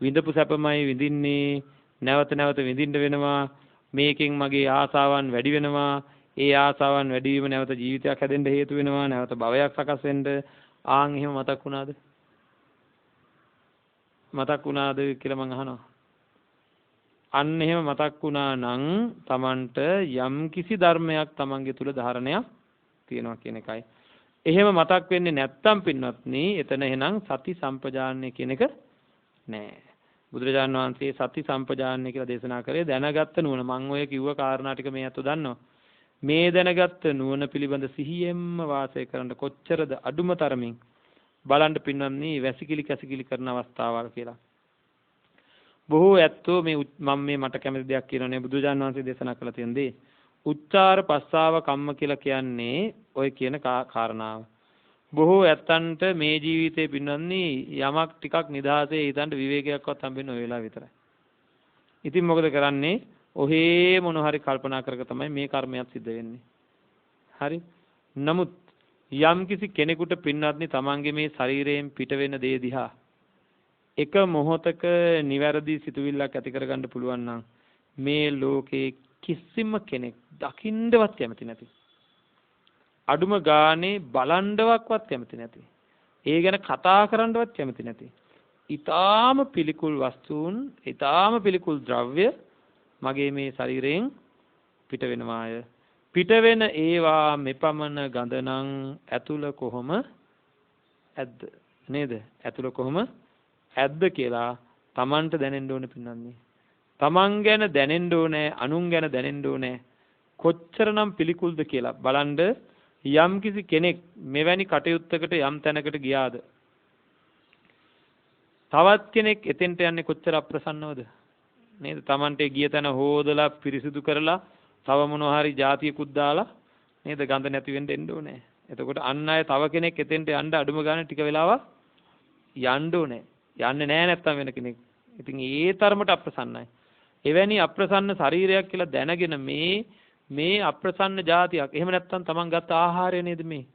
විඳපු සැපමයි විඳින්නේ නැවත නැවත විඳින්න වෙනවා මේකෙන් මගේ ආසාවන් වැඩි වෙනවා ඒ ආසාවන් වැඩි වීම නැවත ජීවිතයක් හැදෙන්න හේතු වෙනවා නැවත භවයක් සකස් වෙන්න ආන් එහෙම මතක් වුණාද කියලා මං අහනවා අන්න එහෙම මතක් වුණා නම් Tamanට යම් කිසි ධර්මයක් Tamanගේ තුල ධාරණයක් තියෙනවා කියන එකයි එහෙම මතක් වෙන්නේ නැත්තම් පින්වත්නි එතන එහෙනම් සති සම්පජාන්නේ කියන එක නෑ බුදුරජාණන් වහන්සේ සති සම්පජාන්නේ කියලා දේශනා කරේ දැනගත්ත නුවණ මං ඔය කිව්ව කාරණා ටික මේ අතෝ දන්නවා මේ දැනගත්ත නුවණ පිළිබඳ සිහියෙන්ම වාසය කරන්න කොච්චරද අඩුම තරමින් බලන්න පින්වත්නි වැසිකිලි කැසිකිලි කරන අවස්ථාවල් කියලා. බොහෝ ඇත්තෝ මම මේ මට කැමති දෙයක් කියනනේ බුදුජාණන් වහන්සේ දේශනා කළ තියෙන දේ. උච්චාර පස්සාව කම්ම කියලා කියන්නේ ඔය කියන කාරණාව. බොහෝ ඇත්තන්ට මේ ජීවිතේ පින්වත්නි යමක් ටිකක් නිදහසේ හිතන්න විවේකයක්වත් හම්බෙන්නේ ඔය වෙලාව විතරයි. ඉතින් මොකද කරන්නේ? ඔහේ මොන හරි කල්පනා කරක තමයි මේ කර්මයක් සිද්ධ වෙන්නේ. හරි. නමුත් යම් කිසි කෙනෙකුට පින්වත්නි තමන්ගේ මේ ශරීරයෙන් පිට වෙන දේ දිහා එක මොහොතක නිවැරදි සිතුවිල්ලක් ඇති කරගන්න පුළුවන් නම් මේ ලෝකේ කිසිම කෙනෙක් දකින්නවත් කැමති නැති. අඩුම ගානේ බලන්නවත් කැමති නැති. ඒ ගැන කතා කරන්නවත් කැමති නැති. ඊටාම පිළිකුල් වස්තුන්, ඊටාම පිළිකුල් ද්‍රව්‍ය මගේ මේ ශරීරයෙන් පිට වෙනවාය. පිට වෙන ඒවා මෙපමණ ගඳනම් ඇතුළ කොහොම ඇද්ද නේද? ඇතුළ කොහොම ඇද්ද කියලා Tamanට දැනෙන්න ඕනේ පින්නන්නේ. Taman ගැන දැනෙන්න ඕනේ, අනුන් ගැන දැනෙන්න ඕනේ. කොච්චරනම් පිළිකුල්ද කියලා බලන්න යම් කිසි කෙනෙක් මෙවැනි කටයුත්තකට යම් තැනකට ගියාද? තවත් කෙනෙක් එතෙන්ට යන්නේ කොච්චර අප්‍රසන්නවද? නේද? Tamante ගිය තැන හොදලා පිරිසිදු කරලා තව මොනවා හරි જાතියකුත් දාලා නේද ගඳ නැති වෙන්න එන්න ඕනේ. එතකොට අන් අය තව කෙනෙක් එතෙන්ට යන්න අඩුම ගානේ ටික වෙලාවක් යන්න ඕනේ. යන්නේ නැහැ නැත්තම් වෙන කෙනෙක්. ඉතින් ඒ තරමට අප්‍රසන්නයි. එවැනි අප්‍රසන්න ශරීරයක් කියලා දැනගෙන මේ අප්‍රසන්න જાතියක්. එහෙම නැත්තම් Taman ගත්ත ආහාරය නේද මේ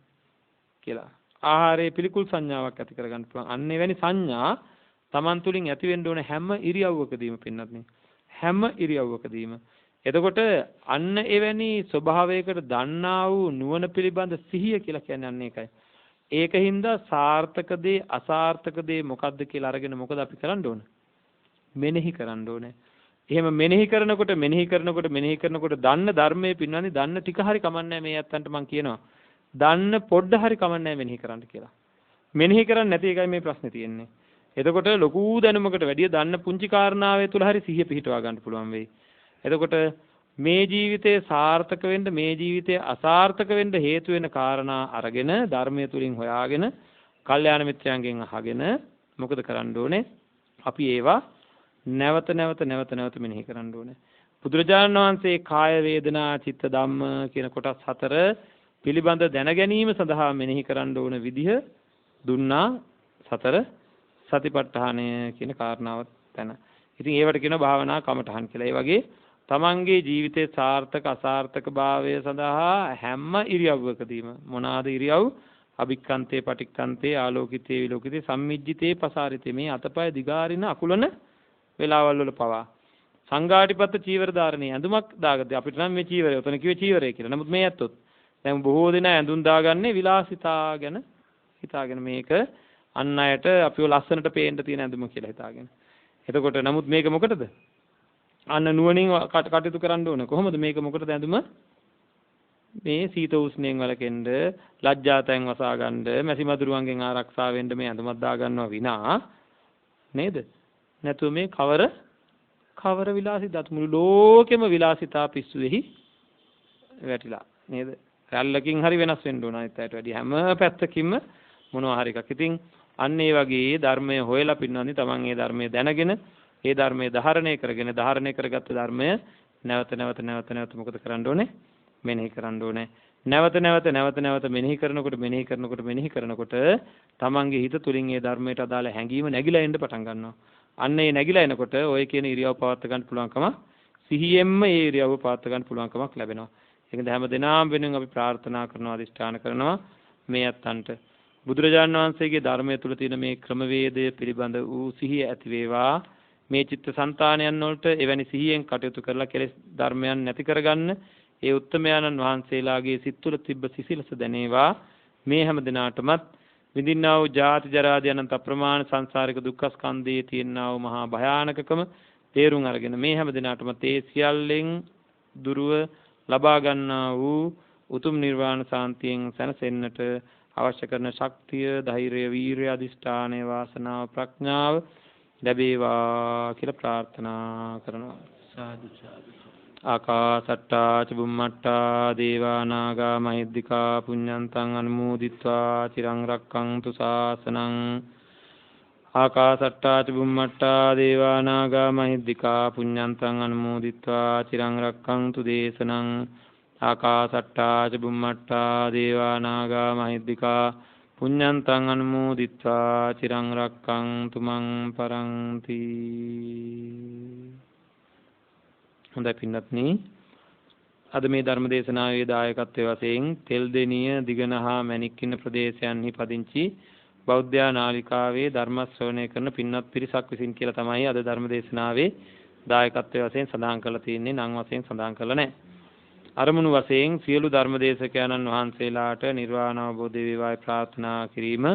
කියලා. ආහාරයේ පිළිකුල් සංඥාවක් ඇති කරගන්න පුළුවන්. අන්න එවැනි සංඥා Taman තුලින් ඇති වෙන්න ඕනේ හැම ඉරියව්වකදීම පින්නත් නේ. හැම ඉරියව්වකදීම. එතකොට අන්න එවැනි ස්වභාවයකට දන්නා වූ නුවණ පිළිබඳ සිහිය කියලා කියන්නේ අන්න ඒකයි. ඒකින්ද සාර්ථක දේ අසාර්ථක දේ මොකද්ද කියලා අරගෙන මොකද අපි කරන්න ඕන? මෙනෙහි කරන්න ඕනේ. එහෙම මෙනෙහි කරනකොට දන්න ධර්මයේ පින්නන්නේ දන්න ටික හරි කමන්නේ මේ ඇත්තන්ට මම කියනවා. දන්න පොඩ්ඩ හරි කමන්නේ මෙනෙහි කරන්න කියලා. මෙනෙහි කරන්නේ නැති එකයි මේ ප්‍රශ්නේ තියෙන්නේ. එතකොට ලොකු දැනුමකට වැඩිය දන්න පුංචි කාරණාවේ තුල හරි සිහිය පිහිටවා ගන්න පුළුවන් වෙයි. එතකොට මේ ජීවිතේ සාර්ථක වෙන්න මේ ජීවිතේ අසාර්ථක වෙන්න හේතු වෙන කාරණා අරගෙන ධර්මයේ තුලින් හොයාගෙන කල්යාණ මිත්‍රයන්ගෙන් අහගෙන මොකද කරන්න ඕනේ? අපි ඒවා නැවත නැවත මෙනෙහි කරන්න ඕනේ. බුදුරජාණන් වහන්සේ කාය වේදනා චිත්ත ධම්ම කියන කොටස් 4 පිළිබඳ දැන ගැනීම සඳහා මෙනෙහි කරන්න ඕන විදිහ දුන්නා 4 සතිපට්ඨානය කියන කාරණාවත් තැන. ඉතින් ඒවට කියනවා භාවනා කමඨහන් කියලා. ඒ වගේ තමන්ගේ ජීවිතයේ සාර්ථක අසාර්ථක භාවය සඳහා හැම ඉරියව්වකදීම මොනවාද ඉරියව් අභික්ඛන්තේ පටික්ඛන්තේ ආලෝකිතේ විලෝකිතේ සම්මිජ්ජිතේ පසාරිතේ මේ අතපය දිගාරින අකුලන වෙලාවල් වල පවා සංඝාටිපත්ත චීවර ධාරණේ ඇඳුමක් දාගත්තේ අපිට නම් මේ චීවරය උතන කිව්වේ චීවරය කියලා. නමුත් මේ ඇත්තොත් දැන් බොහෝ දෙනා ඇඳුම් දාගන්නේ විලාසිතා ගැන හිතාගෙන මේක අන් අයට අපිව ලස්සනට පේන්න තියෙන ඇඳුම කියලා හිතාගෙන. එතකොට නමුත් මේක මොකටද? අන්න නුවණින් කටයුතු කරන්න ඕන. කොහොමද මේක මොකටද ඇඳුම? මේ සීත උෂ්ණයෙන් වළකින්න, ලැජ්ජාතෙන් වසා ගන්න, මැසි මදුරුවන්ගෙන් ආරක්ෂා වෙන්න මේ ඇඳුමක් දා ගන්නවා විනා නේද? නැතුව මේ කවර විලාසිතාත් මුළු ලෝකෙම විලාසිතා පිස්සුවේහි වැටිලා නේද? රැල්ලකින් හරි වෙනස් වෙන්න ඕන අනිත් අයට වැඩිය හැම පැත්තකින්ම මොනවා හරි එකක්. ඉතින් අන්න ඒ වගේ ධර්මය හොයලා පින්නන්නේ තමන් ඒ ධර්මය දැනගෙන ඒ ධර්මය ධාරණය කරගත්ත ධර්මය නැවත මොකද කරන්න ඕනේ? මෙනෙහි කරන්න ඕනේ. නැවත මෙනෙහි කරනකොට තමන්ගේ හිත තුලින් ඒ ධර්මයට අදාළ හැඟීම නැగిලා එන්න පටන් ගන්නවා. අන්න ඒ නැగిලා එනකොට ඔය කියන ඉරියව් පවත්වා ගන්න පුළුවන්කම සිහියෙන්ම ඒ ඉරියව් පවත්වා ගන්න පුළුවන්කමක් ලැබෙනවා. ඒකද හැම දිනම වෙනුවෙන් අපි ප්‍රාර්ථනා කරනවා අදිෂ්ඨාන කරනවා මේ අත්තන්ට බුදුරජාණන් වහන්සේගේ ධර්මය තුල තියෙන මේ ක්‍රමවේදය පිළිබඳ වූ සිහිය ඇති වේවා. මේ චිත්ත සංතානයන් වලට එවැනි සිහියෙන් කටයුතු කරලා කෙලෙස් ධර්මයන් නැති කරගන්න ඒ උත්තමයන්න් වහන්සේලාගේ සිත් තුළ තිබ්බ සිසිලස දැනේවා. මේ හැම දිනාටමත් විඳින්නා වූ ජාති ජරාදී අනන්ත අප්‍රමාණ සංසාරික දුක්ඛ ස්කන්ධයේ තියෙනා වූ මහා භයානකකම තේරුම් අරගෙන මේ හැම දිනාටමත් ඒ සියල්ලෙන් දුරව ලබා ගන්නා වූ උතුම් නිර්වාණ සාන්තියෙන් සැනසෙන්නට අවශ්‍ය කරන ශක්තිය, ධෛර්යය, වීරිය, අධිෂ්ඨානය, වාසනාව, ප්‍රඥාව ලැබේවා කියලා ප්‍රාර්ථනා කරනවා. සාදු සාදු. ආකාසට්ටා චුම්මට්ටා දේවා නාග මහිද්దికා පුඤ්ඤන්තං අනුමෝදිත්වා චිරං රක්ඛන්තු ශාසනං. ආකාසට්ටා චුම්මට්ටා දේවා නාග මහිද්దికා පුඤ්ඤන්තං අනුමෝදිත්වා චිරං රක්ඛන්තු දේශනං. ආකාසට්ටා චුම්මට්ටා දේවා නාග මහිද්దికා පුඤ්ඤන්තං අනුමෝදිත්වා චිරං රක්ඛන්තු මං පරන්ති. හොඳයි පින්වත්නි, අද මේ ධර්ම දේශනාවේ දායකත්වයේ වශයෙන් තෙල්දෙනිය දිගනහා මැණික්කින්න ප්‍රදේශයන්හි පදිංචි බෞද්ධ නාලිකාවේ ධර්ම ශ්‍රවණය කරන පින්වත් පිරිසක් විසින් කියලා තමයි අද ධර්ම දේශනාවේ දායකත්වයේ වශයෙන් සඳහන් කරලා තියෙන්නේ. නම් වශයෙන් සඳහන් කරලා නැහැ. අරමුණු වශයෙන් සියලු ධර්මදේශකයන්න් වහන්සේලාට නිර්වාණ අවබෝධය වේවායි ප්‍රාර්ථනා කිරීම,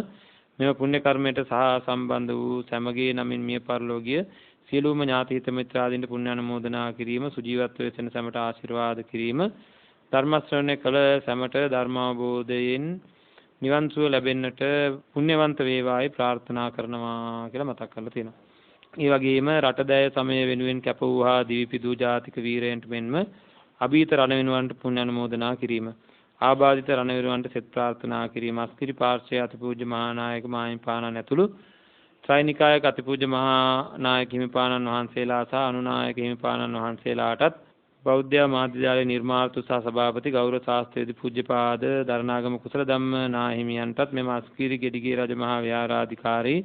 මෙම පුණ්‍ය කර්මයට සහ සම්බන්ධ වූ සෑමගේ නමින් මිය පරලෝකීය සියලුම ඥාති හිත මිත්‍රාදීන්ට පුණ්‍ය අනුමෝදනා කිරීම, සුජීවත්වයේ වෙසෙන සැමට ආශිර්වාද කිරීම, ධර්ම ශ්‍රවණය කළ සැමට ධර්මාවබෝධයෙන් නිවන් සුව ලැබෙන්නට පුණ්‍යවන්ත වේවායි ප්‍රාර්ථනා කරනවා කියලා මතක් කරලා තියෙනවා. ඒ වගේම රටදැය සමය වෙනුවෙන් කැප වූහා දිවිපිදූ ජාතික වීරයන්ට මෙන්ම අභීත රණවිනුවන්ට පුණ්‍ය අනුමෝදනා කිරීම, ආබාධිත රණවිරුවන්ට සෙත් ප්‍රාර්ථනා කිරීම, අස්කිරි පාර්ශ්වයේ අතිපූජ්‍ය මහානායක මාහිමිපාණන් ඇතුළු ත්‍රිනිකායක අතිපූජ්‍ය මහානායක හිමිපාණන් වහන්සේලා සහ අනුනායක හිමිපාණන් වහන්සේලාටත් බෞද්ධ මාධ්‍යාලයේ නිර්මාතෘ සහ සභාපති ගෞරව ශාස්ත්‍රවේදී පූජ්‍යපාද දරණාගම කුසල ධම්ම නාහිමියන්ටත් මෙම අස්කිරි ගෙඩිගේ රජ මහා විහාරාධිකාරී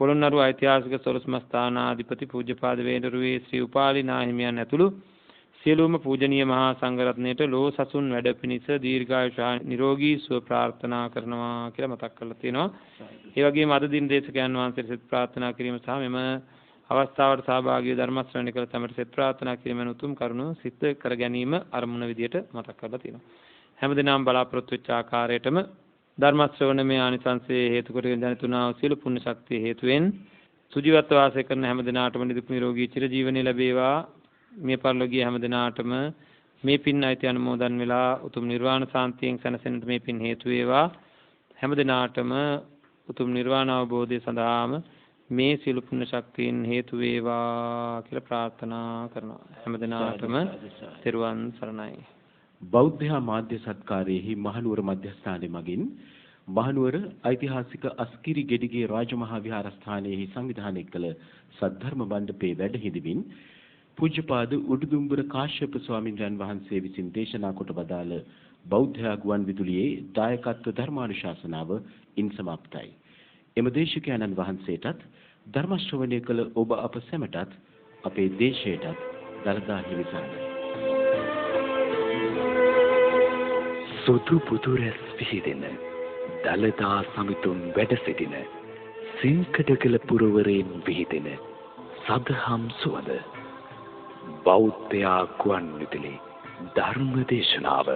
පොළොන්නරුව ඓතිහාසික සොරස්ම ස්ථානාධිපති පූජ්‍යපාද වේඩරුවේ ශ්‍රී උපාලි නාහිමියන් ඇතුළු සියලුම පූජනීය මහා සංඝරත්නයට ලෝ සසුන් වැඩ පිණිස දීර්ඝායුෂ නිරෝගී සුව ප්‍රාර්ථනා කරනවා කියලා මතක් කරලා තියෙනවා. ඒ වගේම අද දින දේශකයන් වහන්සේට සෙත් ප්‍රාර්ථනා කිරීම සහ මෙම අවස්ථාවට සහභාගී ධර්ම ශ්‍රවණය කළ සැමට සෙත් ප්‍රාර්ථනා කිරීමෙන් උතුම් කරුණු සිද්ධ කර ගැනීම අරමුණ විදියට මතක් කරලා තියෙනවා. හැමදෙනාම බලාපොරොත්තු වෙච්ච ආකාරයටම ධර්ම ශ්‍රවණමේ ආනිසංසයේ හේතු කොටගෙන ජනිතුනා වූ සියලු පුණ්‍ය ශක්තිය හේතුවෙන් සුජීවත්ව වාසය කරන හැමදෙනාටම නිදුක් නිරෝගී චිරජීවනයේ ලැබේවා. මේ පරිලෝකීය හැමදෙනාටම මේ පින් අයිති අනුමෝදන් වෙලා උතුම් නිර්වාණ සාන්තියෙන් සැනසෙන්නට මේ පින් හේතු වේවා. හැමදෙනාටම උතුම් නිර්වාණ අවබෝධය සඳහාම මේ සියලු පුණ්‍ය ශක්තියින් හේතු වේවා කියලා ප්‍රාර්ථනා කරනවා. හැමදෙනාටම තෙරුවන් සරණයි. බෞද්ධ මාධ්‍ය සත්කාරයේහි මහනුවර මධ්‍යස්ථානයේ මගින් මහනුවර ඓතිහාසික අස්කිරි ගෙඩිගේ රාජමහා විහාරස්ථානයේහි සංවිධානය කළ සද්ධර්ම මණ්ඩපයේ වැඩ හිඳමින් පූජ්‍යපාද උඩුදුම්බර කාශ්‍යප ස්වාමීන් වහන්සේ විසින් දේශනා කොට වදාළ බෞද්ධ ගුවන් විදුලියේ දායකත්ව ධර්මානුශාසනාව ඉන් සමාප්තයි. එම දේශකයන්න් වහන්සේටත් ධර්ම ශ්‍රවණය කළ ඔබ අප සැමටත් අපේ දේශයටත් දළදා හිමිසරණ. සුදු බුදුරැස් විහිදෙන දළදා සමිතුන් වැඩ සිටින සිංකඩගල පුරවරයෙන් විහිදෙන සදහම් සුවඳ බෞද්ධ ගුවන් විදුලි ධර්ම දේශනාව